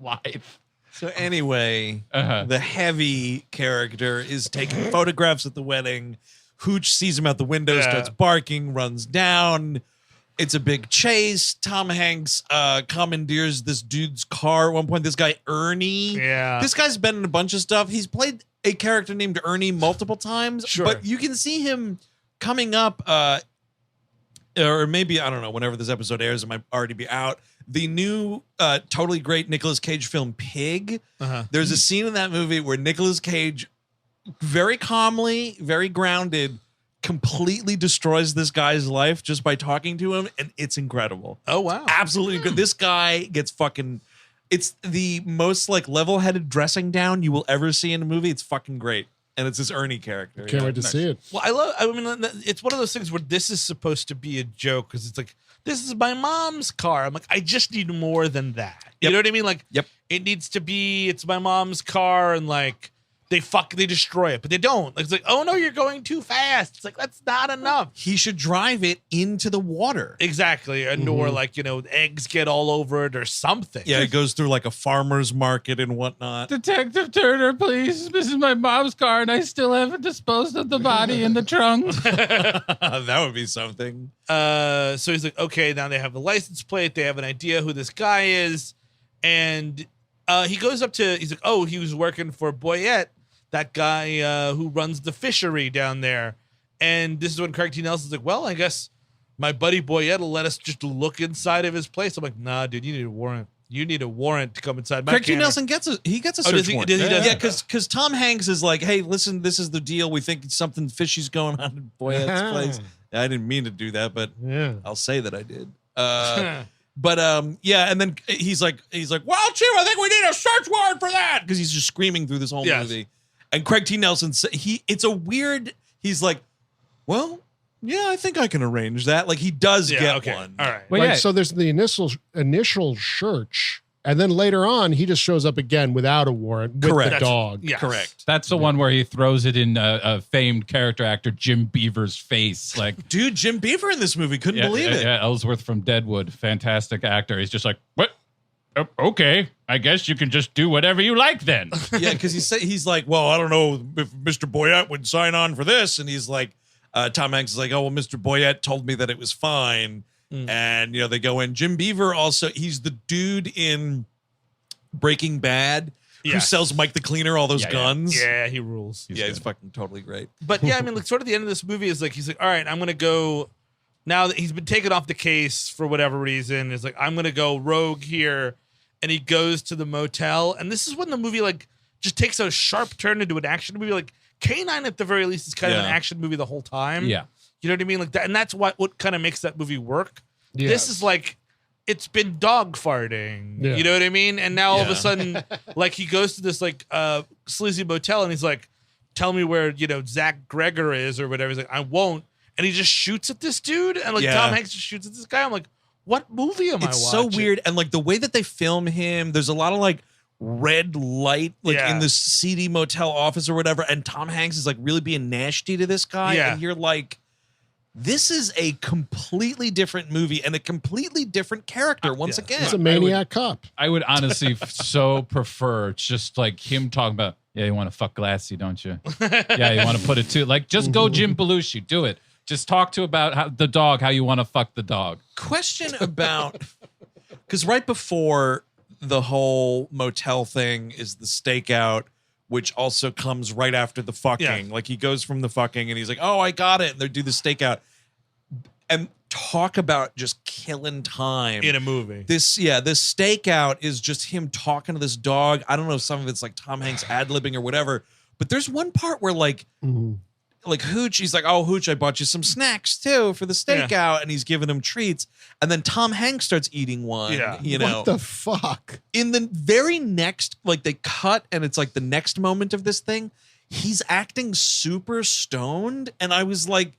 live. So anyway, the heavy character is taking photographs at the wedding. Hooch sees him out the window, starts barking, runs down. It's a big chase. Tom Hanks commandeers this dude's car. At one point, this guy, Ernie. Yeah. This guy's been in a bunch of stuff. He's played a character named Ernie multiple times. Sure. But you can see him coming up, or maybe, I don't know, whenever this episode airs, it might already be out. The new totally great Nicolas Cage film, Pig. There's a scene in that movie where Nicolas Cage, very calmly, very grounded, completely destroys this guy's life just by talking to him, and it's incredible. Oh, wow. Absolutely good. This guy gets fucking, it's the most like level-headed dressing down you will ever see in a movie. It's fucking great. And it's this Ernie character. Can't wait to see it. Well, I mean, it's one of those things where this is supposed to be a joke because it's like, this is my mom's car. I'm like, I just need more than that. You know what I mean? Like, it needs to be, it's my mom's car, and like, they destroy it, but they don't. Like, it's like, oh no, you're going too fast. It's like, that's not enough. He should drive it into the water. Exactly. And or like, eggs get all over it or something. Yeah, it goes through like a farmer's market and whatnot. Detective Turner, please. This is my mom's car, and I still haven't disposed of the body in the trunk. That would be something. So he's like, okay, now they have the license plate. They have an idea who this guy is. And he goes up to, he's like, oh, he was working for Boyette, that guy who runs the fishery down there. And this is when Craig T. Nelson's like, well, I guess my buddy Boyette will let us just look inside of his place. I'm like, nah, dude, you need a warrant. You need a warrant to come inside my Craig T. camera. Nelson gets a search warrant. Yeah, because Tom Hanks is like, hey, listen, this is the deal. We think something fishy's going on in Boyette's place. I didn't mean to do that, but I'll say that I did. But and then he's like, well, Chief, I think we need a search warrant for that, because he's just screaming through this whole movie. And Craig T. Nelson, it's a weird. He's like, well, yeah, I think I can arrange that. Like, he does get one. All right. Well, so there's the initial search, and then later on he just shows up again without a warrant with the dog. Yes. Correct. That's the one where he throws it in a famed character actor Jim Beaver's face. Like, dude, Jim Beaver in this movie, couldn't believe it. Yeah, Ellsworth from Deadwood, fantastic actor. He's just like, what? Okay, I guess you can just do whatever you like then. Yeah, because he's like, well, I don't know if Mr. Boyette would sign on for this, and he's like, Tom Hanks is like, oh, well, Mr. Boyette told me that it was fine, and they go in. Jim Beaver also, he's the dude in Breaking Bad who sells Mike the Cleaner all those guns. Yeah, he rules. He's fucking totally great. But yeah, I mean, like, sort of the end of this movie is like, he's like, all right, I'm gonna go. Now that he's been taken off the case for whatever reason, is like, I'm gonna go rogue here. And he goes to the motel, and this is when the movie like just takes a sharp turn into an action movie. Like, K-9 at the very least is kind of an action movie the whole time. Yeah, you know what I mean, like that, and that's what kind of makes that movie work. Yes. This is like, it's been dog farting. You know what I mean? And now all of a sudden, like, he goes to this like sleazy motel, and he's like, "Tell me where Zach Gregor is or whatever." He's like, "I won't," and he just shoots at this dude, and like Tom Hanks just shoots at this guy. I'm like, what movie am I watching? It's so weird. And like the way that they film him, there's a lot of like red light, like in this seedy motel office or whatever. And Tom Hanks is like really being nasty to this guy. And you're like, this is a completely different movie and a completely different character once again. He's a maniac cop. I would honestly so prefer just like him talking about, yeah, you want to fuck Lassie, don't you? Yeah, you want to put it too. Like, just go Jim Belushi. Do it. Just talk about how you want to fuck the dog. Question about, because right before the whole motel thing is the stakeout, which also comes right after the fucking. Like, he goes from the fucking and he's like, oh, I got it. And they do the stakeout. And talk about just killing time in a movie. This stakeout is just him talking to this dog. I don't know if some of it's like Tom Hanks ad-libbing or whatever, but there's one part where like Hooch, he's like, oh, Hooch, I bought you some snacks too for the stakeout, and he's giving him treats. And then Tom Hanks starts eating one. Yeah. What the fuck? In the very next, like, they cut, and it's like the next moment of this thing, he's acting super stoned, and I was like,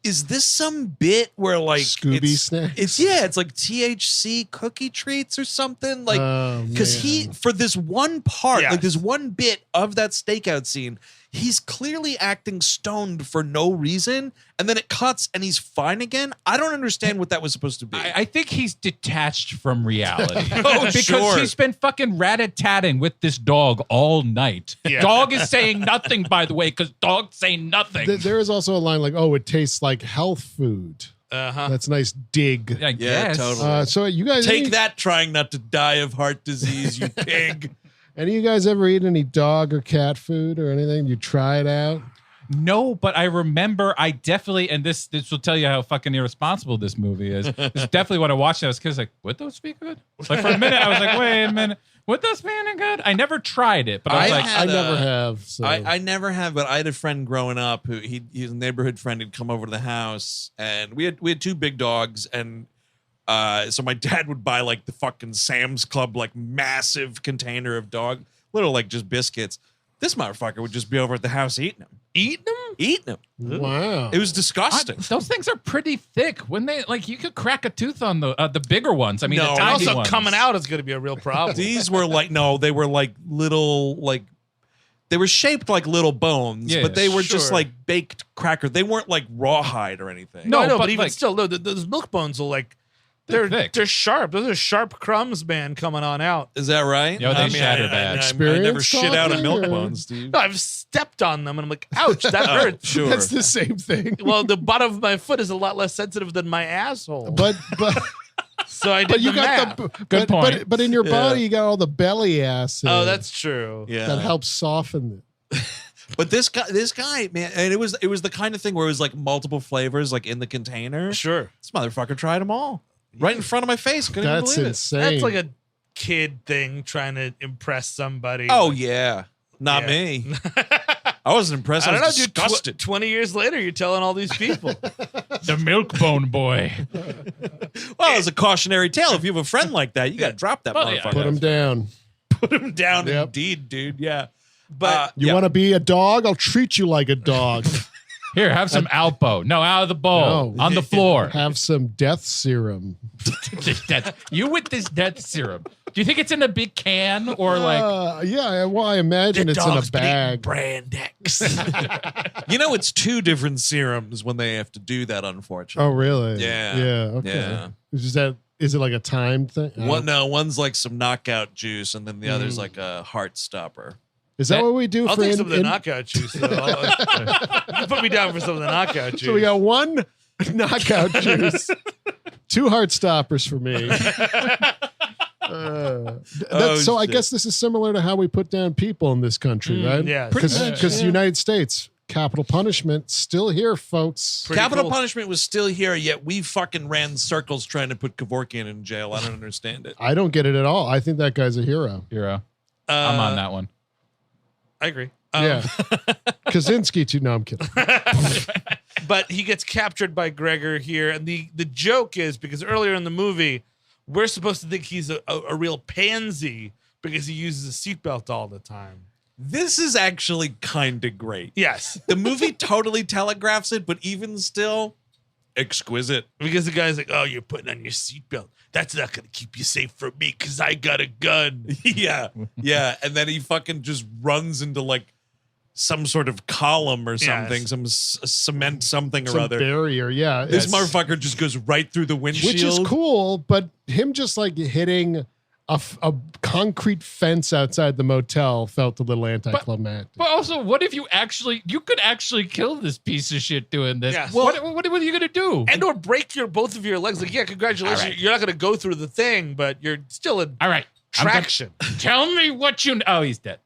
is this some bit where like Scooby snacks? It's like THC cookie treats or something, like, because he, for this one part, like this one bit of that stakeout scene, he's clearly acting stoned for no reason, and then it cuts and he's fine again. I don't understand what that was supposed to be. I think he's detached from reality. Because he's been fucking rat-a-tatting with this dog all night. Dog is saying nothing, by the way, because dogs say nothing. There is also a line like, oh, it tastes like health food. That's a nice dig. Yeah, totally. So you guys take that, trying not to die of heart disease, you pig. Any of you guys ever eat any dog or cat food or anything? You try it out? No, but I remember I definitely, and this will tell you how fucking irresponsible this movie is. It's definitely when I watched it, I was kids like, would those be good? Like, for a minute, I was like, wait a minute, would those be any good? I never tried it, but I was like, I never have. So. I never have, but I had a friend growing up who he's a neighborhood friend who'd come over to the house, and we had two big dogs, and so my dad would buy like the fucking Sam's Club, like massive container of dog, little like just biscuits. This motherfucker would just be over at the house eating them. Eating them. Wow. It was disgusting. Those things are pretty thick. When they, like, you could crack a tooth on the bigger ones. I mean, No, the tiny Also, ones. coming out is going to be a real problem. These were like, no, they were like little, like They were shaped like little bones, Yeah, but they were just sure. like baked crackers. They weren't like rawhide or anything. No, I know, but, but even like- still, no, those milk bones will like they're thick. sharp. Those are sharp crumbs, man, coming on out. Is that right? Yo, they shatter bad. I never Experience shit out of talking, milk or- bones, Steve. No, I've stepped on them and I'm like, ouch, that hurts. Sure. That's the same thing. Well, the bottom of my foot is a lot less sensitive than my asshole. But so I did but you the got math. the Good point. But in your Yeah. body, you got all the belly acid. Oh, that's true. Yeah. that helps soften it. But this guy, man, and it was the kind of thing where it was like multiple flavors, like in the container. Sure. This motherfucker tried them all right in front of my face. Couldn't even That's believe insane. That's like a kid thing trying to impress somebody. it. Oh yeah, not Yeah. me. I wasn't impressed. I, I don't know, was dude. disgusted. 20 years later, you're telling all these people. The milk bone boy. Well, it's a cautionary tale. If you have a friend like that, you got to drop that Well, yeah. motherfucker. Put him down. Put him down, Yep. indeed, dude. Yeah. But You yeah. want to be a dog? I'll treat you like a dog. Here, have some Alpo. No, out of the bowl. No. On the floor. Have some death serum. You with this death serum. Do you think it's in a big can or like Yeah, well, I imagine it's in a bag. Brand X. You know, it's two different serums when they have to do that, unfortunately. Oh, really? Yeah. Yeah. Okay. Yeah. Is it like a time thing? I don't- One's like some knockout juice, and then the other's like a heart stopper. Is that what we do I'll for take some of the knockout juice. Though. You can put me down for some of the knockout juice. So we got one knockout juice, two heart stoppers for me. So I shit. guess this is similar to how we put down people in this country, right? yes. Because United States, capital punishment still here, folks. Pretty Capital cool. punishment was still here, yet we fucking ran circles trying to put Kevorkian in jail. I don't understand it. I don't get it at all. I think that guy's a hero. hero? I'm on that one. I agree. Yeah. Kaczynski too. No, I'm kidding. But he gets captured by Gregor here. And the joke is because earlier in the movie, we're supposed to think he's a real pansy because he uses a seatbelt all the time. This is actually kind of great. Yes. The movie totally telegraphs it, but even still, exquisite. Because the guy's like, oh, you're putting on your seatbelt. That's not going to keep you safe from me because I got a gun. Yeah. Yeah. And then he fucking just runs into like some sort of column or something, some cement something or Some other. barrier. Yeah. This it's- motherfucker just goes right through the windshield. which is cool, but him just like hitting a concrete fence outside the motel felt a little anticlimactic. But also, what if you could actually kill this piece of shit doing this? Yes. What are you going to do? And or break both of your legs. Like, yeah, congratulations. All right. You're not going to go through the thing, but you're still in All right. traction. Tell me what you know. Oh, he's dead.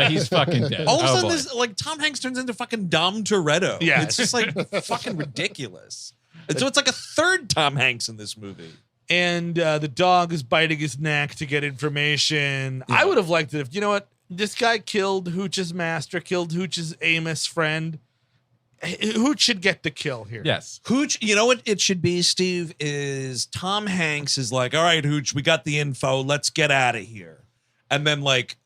He's fucking dead. All of a Oh, sudden, boy. this like Tom Hanks turns into fucking Dom Toretto. Yeah. It's just like fucking ridiculous. And so it's like a third Tom Hanks in this movie. And the dog is biting his neck to get information. I would have liked it if, you know what? This guy killed Hooch's master, killed Hooch's Amos friend. Hooch should get the kill here. Yes. Hooch, you know what it should be, Steve, is Tom Hanks is like, all right, Hooch, we got the info. Let's get out of here. And then like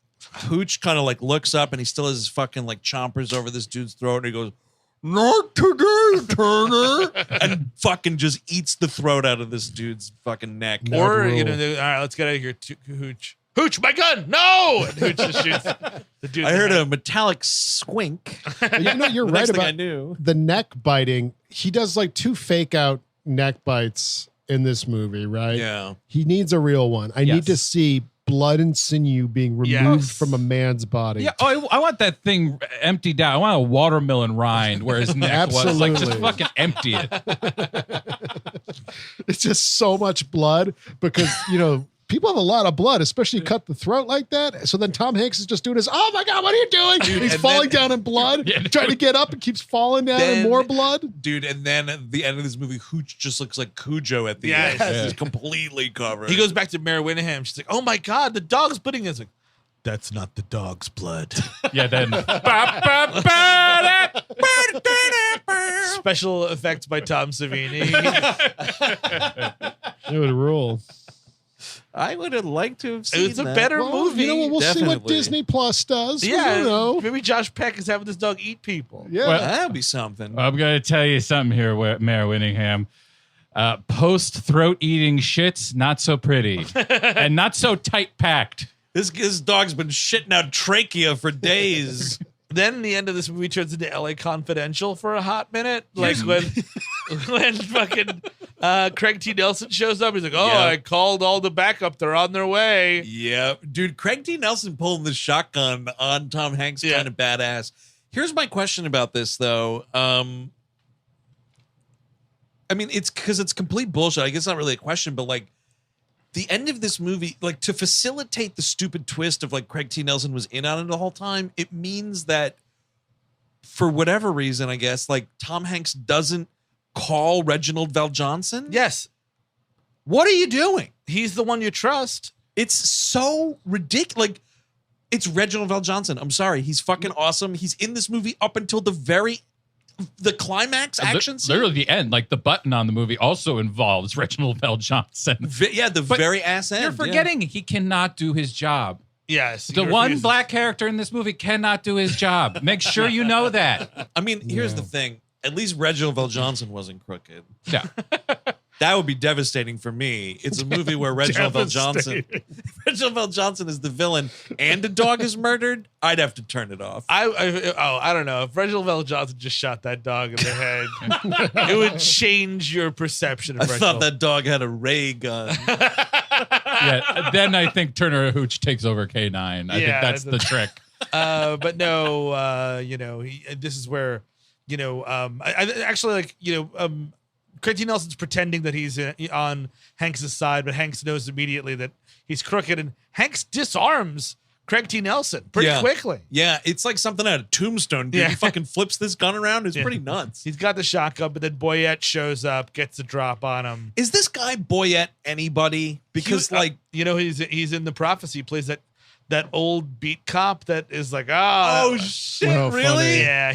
Hooch kind of like looks up and he still has his fucking like chompers over this dude's throat and he goes, not today, Turner. And fucking just eats the throat out of this dude's fucking neck. Or, Rule. you know, all right, let's get out of here, Hooch. Hooch, my gun! No! And Hooch just shoots the dude. I heard a metallic squink. You know, you're The right next thing I about knew. the neck biting. He does like 2 fake out neck bites in this movie, right? Yeah. He needs a real one. I need to Yes. see blood and sinew being removed Yes. from a man's body. Yeah, I want that thing emptied out. I want a watermelon rind where his neck was. Like, just Absolutely. fucking empty it. It's just so much blood because, you know, people have a lot of blood, especially cut the throat like that. So then Tom Hanks is just doing his, oh my God, what are you doing? He's and falling then- down in blood, Yeah. trying to get up and keeps falling down in Then- more blood. Dude, and then at the end of this movie, Hooch just looks like Cujo at the Yes. end. Yeah. He's completely covered. He goes back to Mare Winningham. She's like, oh my God, the dog's bleeding. It's like, that's not the dog's blood. Yeah, then. Special effects by Tom Savini. It would rule. I would have liked to have seen It's a that. better Well, movie. you know what? We'll see what Definitely. Disney Plus does. I Yeah, don't know. maybe Josh Peck is having this dog eat people. Yeah. Well, That'd be something. I'm going to tell you something here, Mare Winningham. Post throat eating shits, not so pretty. And not so tight packed. This dog's been shitting out trachea for days. Then the end of this movie turns into LA Confidential for a hot minute. Like when fucking Craig T. Nelson shows up, he's like, I called all the backup. They're on their way. Yeah. Dude, Craig T. Nelson pulling the shotgun on Tom Hanks kind of badass. Here's my question about this, though. I mean, it's because it's complete bullshit. I guess it's not really a question, but like the end of this movie, like to facilitate the stupid twist of like Craig T. Nelson was in on it the whole time, it means that for whatever reason, I guess, like Tom Hanks doesn't call Reginald VelJohnson. Yes. What are you doing? He's the one you trust. It's so ridiculous. Like, it's Reginald VelJohnson. I'm sorry. He's fucking awesome. He's in this movie up until the climax action scene. Literally the end. Like the button on the movie also involves Reginald VelJohnson. Very ass end. You're forgetting he cannot do his job. Yes. The one black character in this movie cannot do his job. Make sure you know that. I mean, here's the thing. At least Reginald VelJohnson wasn't crooked. Yeah. That would be devastating for me. It's a movie where Reginald VelJohnson is the villain and a dog is murdered. I'd have to turn it off. I don't know. If Reginald VelJohnson just shot that dog in the head, it would change your perception of Reginald. I thought that dog had a ray gun. Yeah, then I think Turner Hooch takes over K9. I think that's the trick. But no, this is where, I actually like, Craig T. Nelson's pretending that he's on Hanks' side, but Hanks knows immediately that he's crooked, and Hanks disarms Craig T. Nelson pretty quickly. Yeah, it's like something out of Tombstone, dude. He fucking flips this gun around. It's pretty nuts. He's got the shotgun, but then Boyette shows up, gets the drop on him. Is this guy Boyette anybody? Because he's in The Prophecy. He plays that old beat cop that is like, oh shit, really? Funny. Yeah,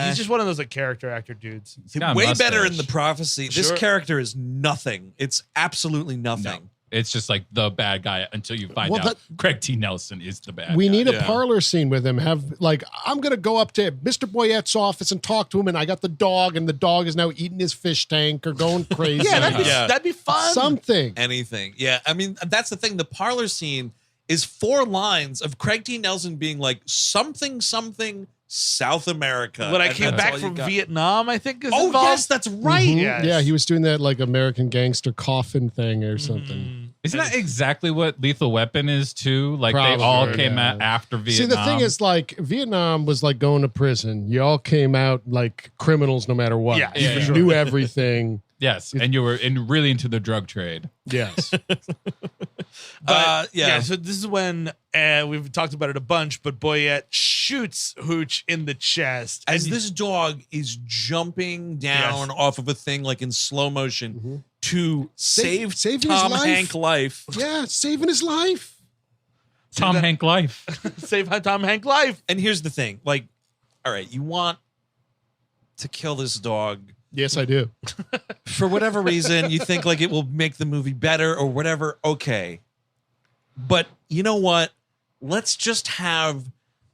he's just one of those like character actor dudes. Way better in The Prophecy. This character is nothing. It's absolutely nothing. No, it's just like the bad guy until you find out Craig T. Nelson is the bad guy. We need a parlor scene with him. I'm going to go up to Mr. Boyette's office and talk to him, and I got the dog, and the dog is now eating his fish tank or going crazy. That'd be fun. Something. Anything. Yeah, I mean, that's the thing. The parlor scene is 4 lines of Craig T. Nelson being like something South America. When I came back from Vietnam, I think is involved. Yes, that's right. Mm-hmm. Yes. Yeah, he was doing that like American Gangster coffin thing or something. Isn't that exactly what Lethal Weapon is too? Like Probably, they all came out after Vietnam. See, the thing is, like, Vietnam was like going to prison. You all came out like criminals no matter what. You knew everything. Yes, and you were really into the drug trade. Yes. But so this is when we've talked about it a bunch, but Boyette shoots Hooch in the chest as this dog is jumping down off of a thing like in slow motion to save Tom Hanks' life. Yeah, saving his life. Tom Hanks' life. Save Tom Hanks' life. And here's the thing, like, all right, you want to kill this dog. Yes, I do. For whatever reason, you think like it will make the movie better or whatever. Okay. But you know what? Let's just have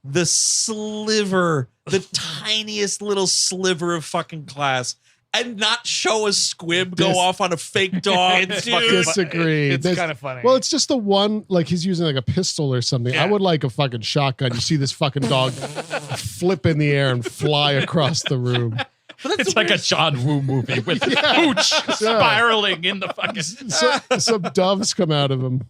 the tiniest little sliver of fucking class and not show a squib go off on a fake dog. Disagree. It's kind of funny. Well, it's just the one, like he's using like a pistol or something. I would like a fucking shotgun. You see this fucking dog flip in the air and fly across the room. It's like a John Woo movie with Hooch spiraling in the fucking. Some doves come out of him.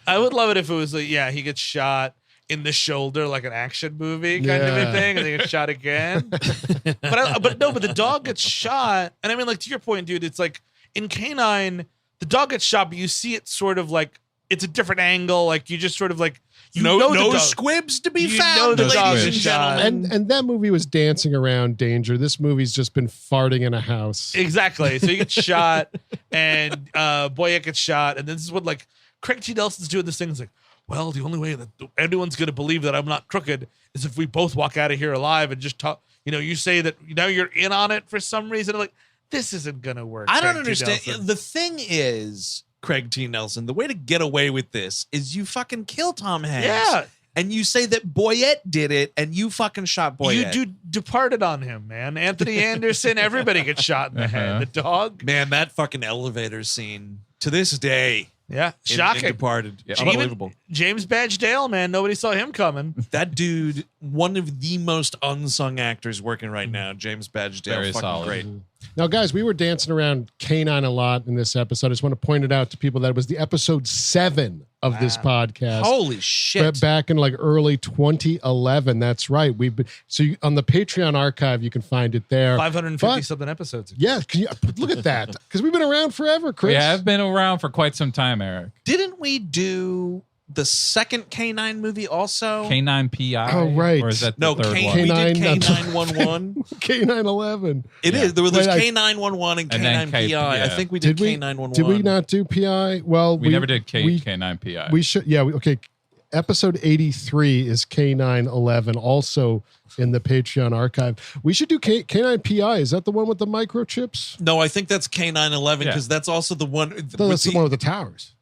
I would love it if it was like, he gets shot in the shoulder like an action movie kind of a thing, and they get shot again. but the dog gets shot, and I mean, like, to your point, dude, it's like in K9, the dog gets shot, but you see it sort of like it's a different angle, like you just sort of like. No squibs to be found, ladies and gentlemen. And that movie was dancing around danger. This movie's just been farting in a house. Exactly. So he gets shot, and Boyette gets shot, and this is what like Craig T. Nelson's doing this thing. It's like, well, the only way that anyone's going to believe that I'm not crooked is if we both walk out of here alive and just talk. You say that now you're in on it for some reason. I'm like, this isn't going to work. I don't understand. The thing is, Craig T. Nelson, the way to get away with this is you fucking kill Tom Hanks. Yeah. And you say that Boyette did it and you fucking shot Boyette. You departed on him, man. Anthony Anderson, everybody gets shot in the head. The dog. Man, that fucking elevator scene to this day. Yeah, shocking. Departed. Yeah. Unbelievable. James Badge Dale, man, nobody saw him coming. That dude, one of the most unsung actors working right now. James Badge Dale, Very fucking solid. great. Now, guys, we were dancing around Canine a lot in this episode. I just want to point it out to people that it was the episode 7 of this podcast. Holy shit! Back in like early 2011. That's right. We've been on the Patreon archive. You can find it there. 550 something episodes. Yeah, can you look at that? Because we've been around forever, Chris. Yeah, I've been around for quite some time, Eric. Didn't we do the second K9 movie also? K9 PI. Oh, right. Or is that No, the third we one? did K9 K911. K911. It is. There was Wait, K911 and And then K9 K- PI. I yeah. think we did Did we- K911. Did we not do PI? Well, We never did we- K9 PI. We should. Yeah. Okay. Episode 83 is K911, also in the Patreon archive. We should do K9 PI. Is that the one with the microchips? No, I think that's K911 Yeah. because that's also the one. No, that's the one with the towers.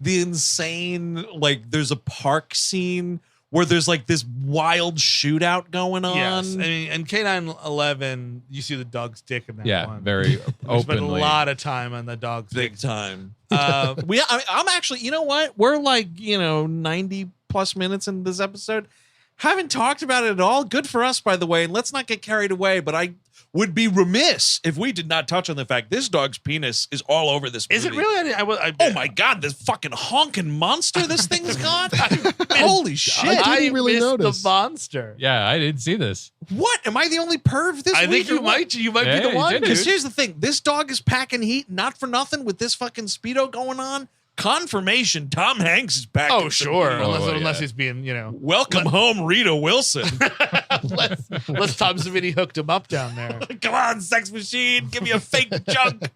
The insane, like, there's a park scene where there's like this wild shootout going on. Yes, I mean, and K911, you see the dog's dick in that Yeah, one. very We spent a openly. lot of time on the dog's dick. Big time. I'm actually, you know what? We're like, 90 plus minutes into this episode. Haven't talked about it at all. Good for us, by the way. And let's not get carried away, but I would be remiss if we did not touch on the fact this dog's penis is all over this movie. Is it really? Oh my God, this fucking honking monster this thing's got. Holy shit. I didn't really missed notice. the monster. Yeah, I didn't see this. What? Am I the only perv this I week? think you or what? might. You might Yeah, be the you one. did it. Because Dude. here's the thing. This dog is packing heat, not for nothing, with this fucking Speedo going on. Confirmation, Tom Hanks is back. Oh sure, Oh, unless yeah. he's being Welcome home, Rita Wilson. unless Tom Savini hooked him up down there. Come on, sex machine. Give me a fake junk.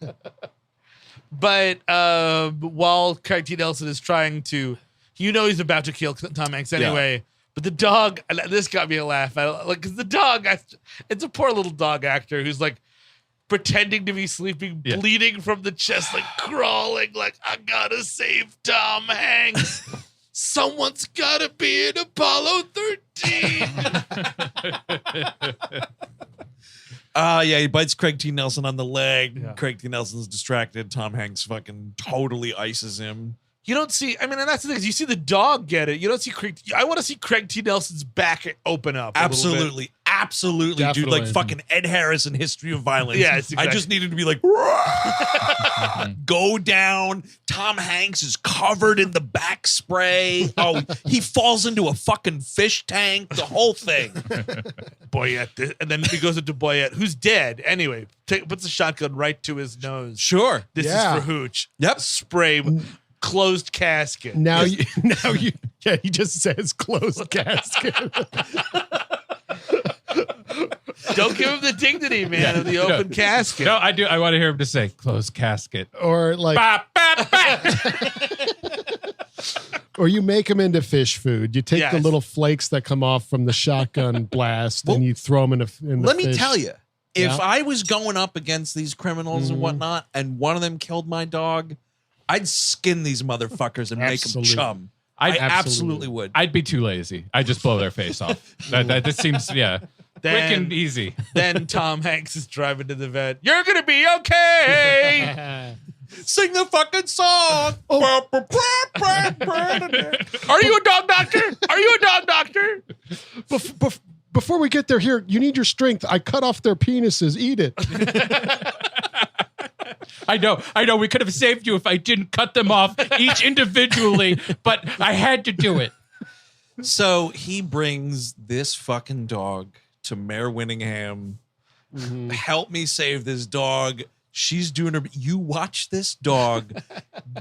But while Craig T. Nelson is trying to, he's about to kill Tom Hanks anyway. But the dog, and this got me a laugh. Because the dog, it's a poor little dog actor who's like pretending to be sleeping, Yeah. bleeding from the chest, like crawling, like I gotta save Tom Hanks. Someone's gotta be in Apollo 13. Yeah, he bites Craig T. Nelson on the leg. Yeah. Craig T. Nelson's distracted. Tom Hanks fucking totally ices him. You don't see. I mean, and that's the thing is, you see the dog get it. You don't see Craig. I want to see Craig T. Nelson's back open up. a little bit. Absolutely, dude. Definitely. Like fucking Ed Harris in History of Violence. Yes, I exactly. just needed to be like, go down. Tom Hanks is covered in the back spray. Oh, he falls into a fucking fish tank. The whole thing. Boyette, and then he goes into Boyette, who's dead anyway. Puts a shotgun right to his nose. Sure. This Yeah. is for Hooch. Yep. Spray, closed casket. Now you, yeah, he just says closed casket. Don't give him the dignity, man, of the open casket. No, I do. I want to hear him to say closed casket. Or like, Bop, bop, bop. or you make them into fish food. You take the Yes. little flakes that come off from the shotgun blast and you throw them in the Let me fish. tell you, if Yeah. I was going up against these criminals and whatnot, and one of them killed my dog, I'd skin these motherfuckers and make them Absolutely. chum. I I absolutely absolutely would. I'd be too lazy. I'd just blow their face off. That seems, quick and easy. Then Tom Hanks is driving to the vet. You're gonna be okay. Sing the fucking song. Are you a dog doctor? Are you a dog doctor? Before we get there, here, you need your strength. I cut off their penises. Eat it. I know. We could have saved you if I didn't cut them off each individually, but I had to do it. So he brings this fucking dog to Mare Winningham. Help me save this dog. She's doing her. You watch this dog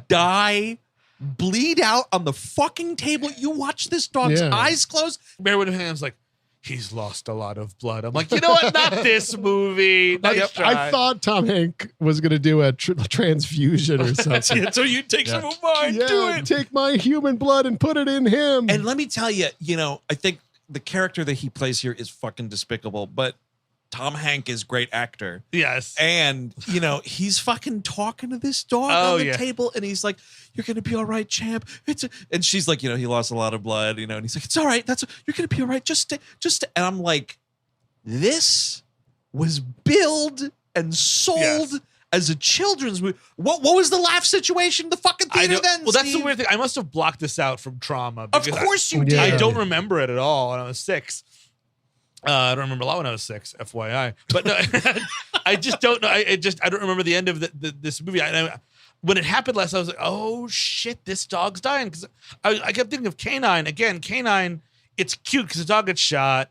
die, bleed out on the fucking table. You watch this dog's Yeah. eyes close. Mare Winningham's like, he's lost a lot of blood. I'm like, you know what? Not this movie. Nice try. I thought Tom Hanks was going to do a transfusion or something. So you take some of mine. Do Yeah, it. take my human blood and put it in him. And let me tell you, I think the character that he plays here is fucking despicable, but Tom Hanks is great actor. Yes. And, he's fucking talking to this dog on the table, and he's like, you're going to be all right, champ. And she's like, he lost a lot of blood, and he's like, it's all right. You're going to be all right. Just stay. And I'm like, this was billed and sold as a children's movie. What was the laugh situation in the fucking theater then? Well, that's Steve? the weird thing. I must have blocked this out from trauma. Of course you did. I don't remember it at all when I was 6. I don't remember a lot when I was 6, FYI. But no, I just don't know. I don't remember the end of this movie. When it happened last, I was like, oh shit, this dog's dying. Because I kept thinking of Canine. Again, Canine, it's cute because the dog gets shot.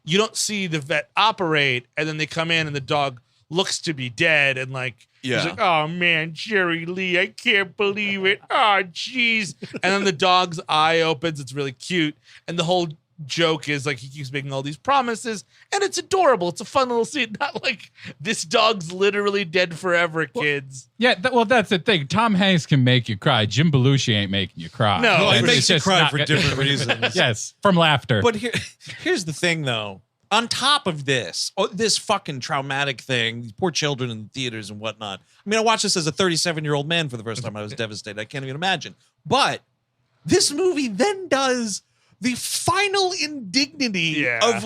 You don't see the vet operate, and then they come in and the dog looks to be dead. And he's like, oh man, Jerry Lee, I can't believe it. Oh, jeez. And then the dog's eye opens. It's really cute. And the whole joke is he keeps making all these promises, and it's adorable. It's a fun little scene. Not like this dog's literally dead forever, kids. That's the thing. Tom Hanks can make you cry. Jim Belushi ain't making you cry. No, he And makes it's you just cry not for good. different reasons. Yes, from laughter. But here's the thing, though. On top of this fucking traumatic thing, these poor children in the theaters and whatnot. I mean, I watched this as a 37-year-old man for the first time. I was devastated. I can't even imagine. But this movie then does the final indignity of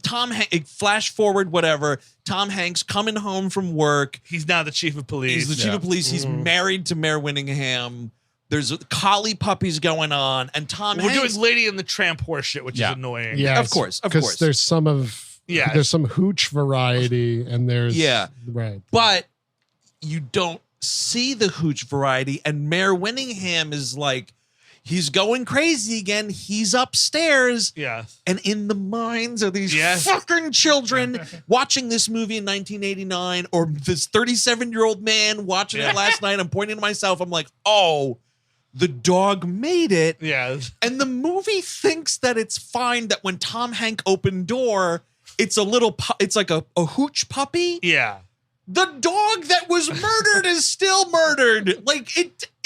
Tom Hanks, flash forward, whatever. Tom Hanks coming home from work. He's now the chief of police. He's the chief of police. He's married to Mare Winningham. There's collie puppies going on, and We're doing Lady and the Tramp horse shit, which is annoying. Yeah, of course. Because there's some Hooch variety, and there's right, but you don't see the Hooch variety, and Mare Winningham is he's going crazy again. He's upstairs. Yes. And in the minds of these fucking children watching this movie in 1989, or this 37-year-old man watching it last night, I'm pointing to myself. I'm like, oh, the dog made it. Yes. And the movie thinks that it's fine that when Tom Hanks opened door, it's it's like a Hooch puppy. Yeah. The dog that was murdered is still murdered.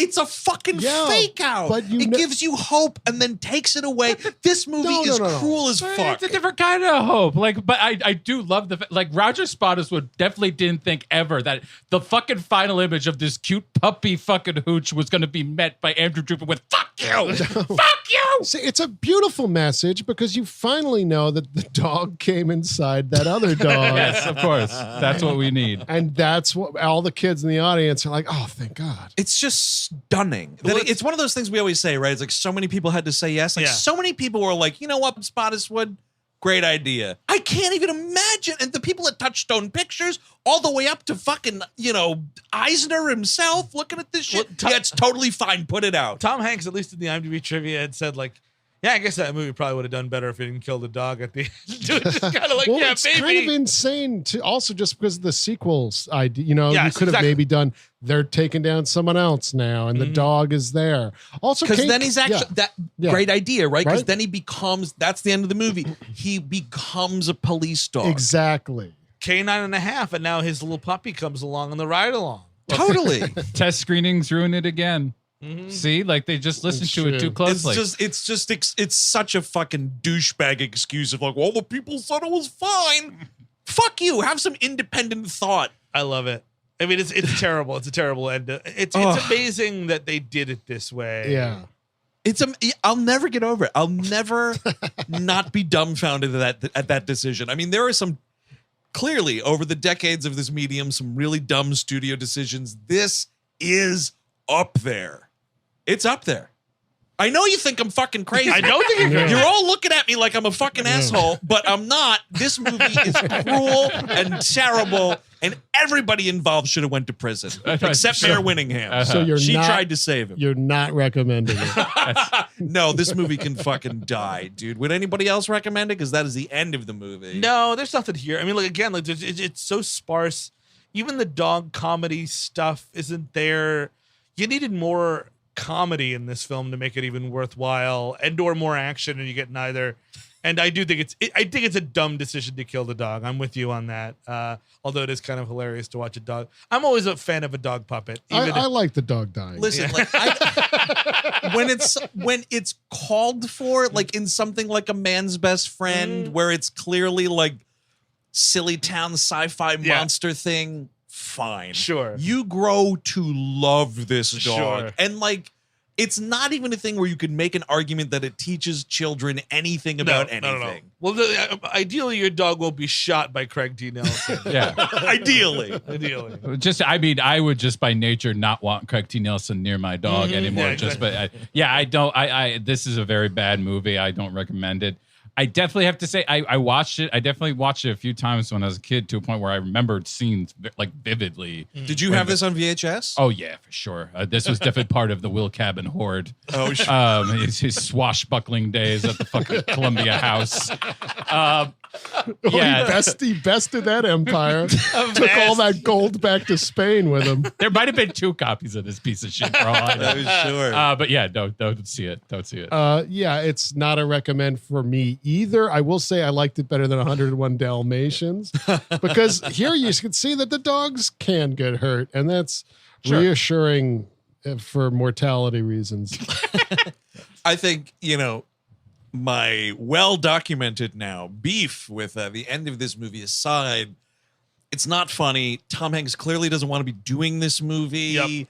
It's a fucking fake out. But it gives you hope and then takes it away. This movie is cruel as fuck. It's a different kind of hope. But I do love Roger Spottiswoode definitely didn't think ever that the fucking final image of this cute puppy fucking Hooch was going to be met by Andrew Trooper with "fuck you, fuck you." See, it's a beautiful message because you finally know that the dog came inside that other dog. Yes, of course. That's what we need. And that's what all the kids in the audience are like, oh, thank God. It's just stunning. It's one of those things we always say, right? It's so many people had to say yes. So many people were like, you know what, Spottiswoode, great idea. I can't even imagine. And the people at Touchstone Pictures, all the way up to fucking, Eisner himself looking at this shit. It's totally fine. Put it out. Tom Hanks, at least in the IMDb trivia, had said yeah, I guess that movie probably would have done better if he didn't kill the dog at the end. It's kind of it's maybe. kind of insane to also just because of the sequels idea. You could have maybe done, they're taking down someone else now and the dog is there. Also, because then he's actually great idea, right? Because then he becomes, that's the end of the movie. He becomes a police dog. Exactly. K9.5, and now his little puppy comes along on the ride along. Totally. Test screenings ruin it again. Mm-hmm. See, they just listened to it too closely. It's such a fucking douchebag excuse of well, the people said it was fine. Fuck you. Have some independent thought. I love it. I mean, it's terrible. It's a terrible end. It's amazing that they did it this way. Yeah. I'll never get over it. I'll never not be dumbfounded at that decision. I mean, there are some clearly over the decades of this medium, some really dumb studio decisions. This is up there. It's up there. I know you think I'm fucking crazy. I don't think you're all looking at me like I'm a fucking asshole, but I'm not. This movie is cruel and terrible, and everybody involved should have went to prison, except Mare Winningham. So she tried to save him. You're not recommending it. No, this movie can fucking die, dude. Would anybody else recommend it? Because that is the end of the movie. No, there's nothing here. I mean, again, it's so sparse. Even the dog comedy stuff isn't there. You needed more comedy in this film to make it even worthwhile, and/or more action, and you get neither. And I do think it's a dumb decision to kill the dog. I'm with you on that. Although it is kind of hilarious to watch a dog. I'm always a fan of a dog puppet. I like the dog dying. Listen, when it's called for, in something like A Man's Best Friend, where it's clearly silly town sci-fi monster thing. Fine. Sure. You grow to love this dog. Sure. And it's not even a thing where you could make an argument that it teaches children anything about anything. No. Well, ideally, your dog will be shot by Craig T. Nelson. Yeah. Ideally. I would just by nature not want Craig T. Nelson near my dog anymore. Yeah, exactly. I don't. This is a very bad movie. I don't recommend it. I definitely have to say I watched it. I definitely watched it a few times when I was a kid to a point where I remembered scenes like vividly. Did you have this on VHS? Oh yeah, for sure. This was definitely part of the Will Cabin horde. Oh sure. His swashbuckling days at the fucking Columbia House. He bested that empire. Took all that gold back to Spain with him. There might have been 2 copies of this piece of shit for all I know. Sure. But yeah, don't see it. Don't see it. Yeah, it's not a recommend for me either. I will say I liked it better than 101 Dalmatians because here you can see that the dogs can get hurt, and that's reassuring for mortality reasons. I think, my well-documented now beef with the end of this movie aside, it's not funny. Tom Hanks clearly doesn't want to be doing this movie. Yep.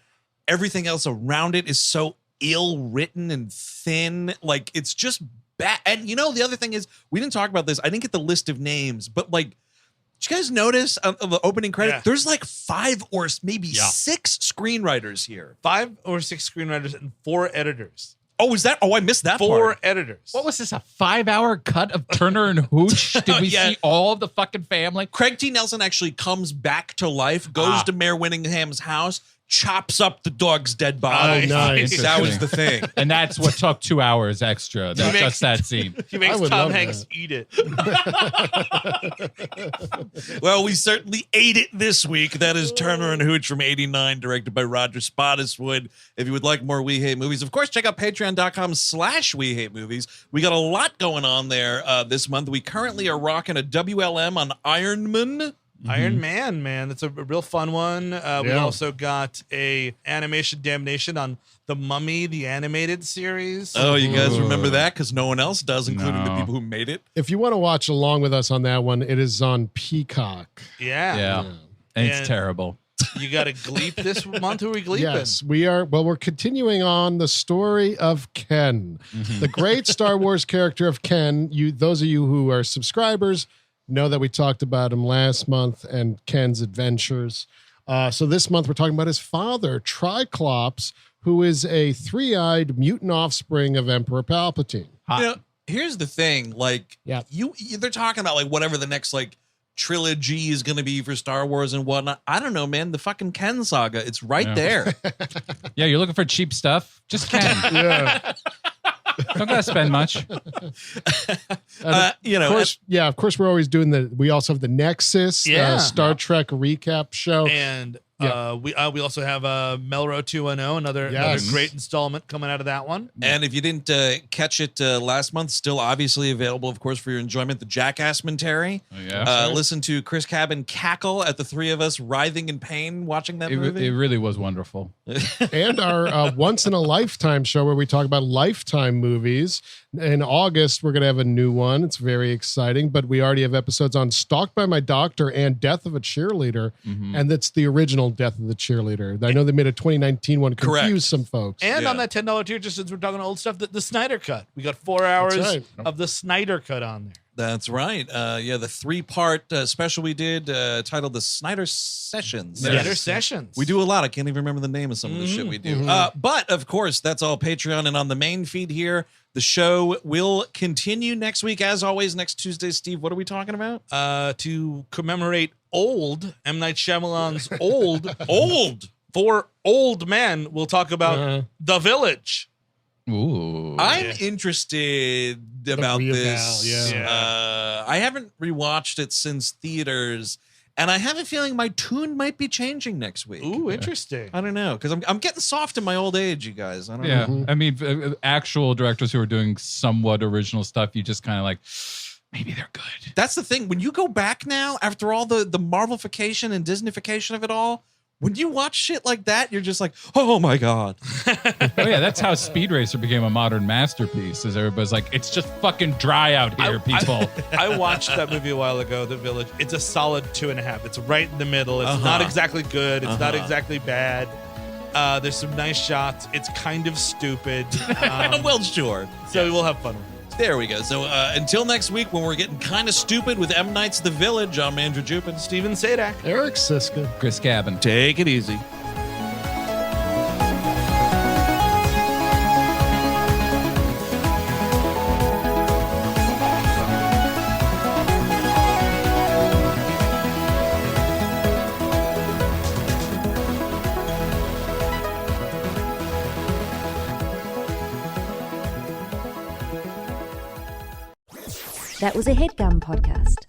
Everything else around it is so ill-written and thin. Like, it's just bad. And, the other thing is, we didn't talk about this. I didn't get the list of names, but, like, did you guys notice on the opening credit? Yeah. There's like 5 or maybe 6 screenwriters here. 5 or 6 screenwriters and 4 editors. Oh, is that? Oh, I missed that 4 part. editors. What was this, a 5-hour cut of Turner and Hooch? Did we see all of the fucking family? Craig T. Nelson actually comes back to life, goes to Mare Winningham's house, chops up the dog's dead body. Oh, nice. That was the thing. And that's what took 2 hours extra. That's just that scene. He makes Tom Hanks eat it. Well, we certainly ate it this week. That is Turner and Hooch from '89, directed by Roger Spottiswoode. If you would like more We Hate Movies, of course, check out patreon.com/We Hate Movies. We got a lot going on there this month. We currently are rocking a WLM on Iron Man. Iron Man, that's a real fun one. We also got a animation damnation on The Mummy, the animated series. Oh, you guys remember that? Because no one else does, including the people who made it. If you want to watch along with us on that one, it is on Peacock. Yeah. And it's terrible. You got a Gleep this month? Who are we Gleeping? Yes, we are. Well, we're continuing on the story of Ken, the great Star Wars character of Ken. Those of you who are subscribers know that we talked about him last month and Ken's adventures. So this month we're talking about his father, Triclops, who is a 3-eyed mutant offspring of Emperor Palpatine. Here's the thing. Like, they're talking about like whatever the next like trilogy is going to be for Star Wars and whatnot. I don't know, man. The fucking Ken saga, it's right there. Yeah, you're looking for cheap stuff? Just Ken. Yeah. Don't gotta spend much. Of course, we're always doing we also have the Nexus, Star Trek recap show. And we also have Melrose 210, another great installment coming out of that one. And if you didn't catch it last month, still obviously available, of course, for your enjoyment, the Jackassmentary. Listen to Chris Cabin cackle at the 3 of us writhing in pain watching that movie. It really was wonderful. And our Once in a Lifetime show where we talk about Lifetime movies. In August, we're going to have a new one. It's very exciting, but we already have episodes on Stalked by My Doctor and Death of a Cheerleader. And that's the original Death of the Cheerleader. I know they made a 2019 one, confused some folks. And on that $10 tier, just since we're talking old stuff, the Snyder Cut. We got 4 hours of the Snyder Cut on there. That's right. The 3-part special we did titled The Snyder Sessions. Snyder Sessions. We do a lot. I can't even remember the name of some of the shit we do. But, of course, that's all Patreon. And on the main feed here, the show will continue next week. As always, next Tuesday, Steve, what are we talking about? To commemorate M. Night Shyamalan's Old. For old men, we'll talk about The Village. Ooh. I'm interested about this. I haven't rewatched it since theaters, and I have a feeling my tune might be changing next week. Ooh, interesting. I don't know, because I'm getting soft in my old age, you guys. I don't know. I mean, actual directors who are doing somewhat original stuff, you just kind of like, maybe they're good. That's the thing. When you go back now, after all the Marvelification and Disneyfication of it all, when you watch shit like that, you're just like, oh my God. That's how Speed Racer became a modern masterpiece, is everybody's like, it's just fucking dry out here, people. I watched that movie a while ago, The Village. It's a solid 2.5. It's right in the middle. It's not exactly good. It's not exactly bad. There's some nice shots. It's kind of stupid. Well, sure. So we'll have fun with it. There we go. So until next week, when we're getting kind of stupid with M. Night's The Village, I'm Andrew Jupin. Steven Sadak. Eric Siska. Chris Cabin. Take it easy. That was a HeadGum podcast.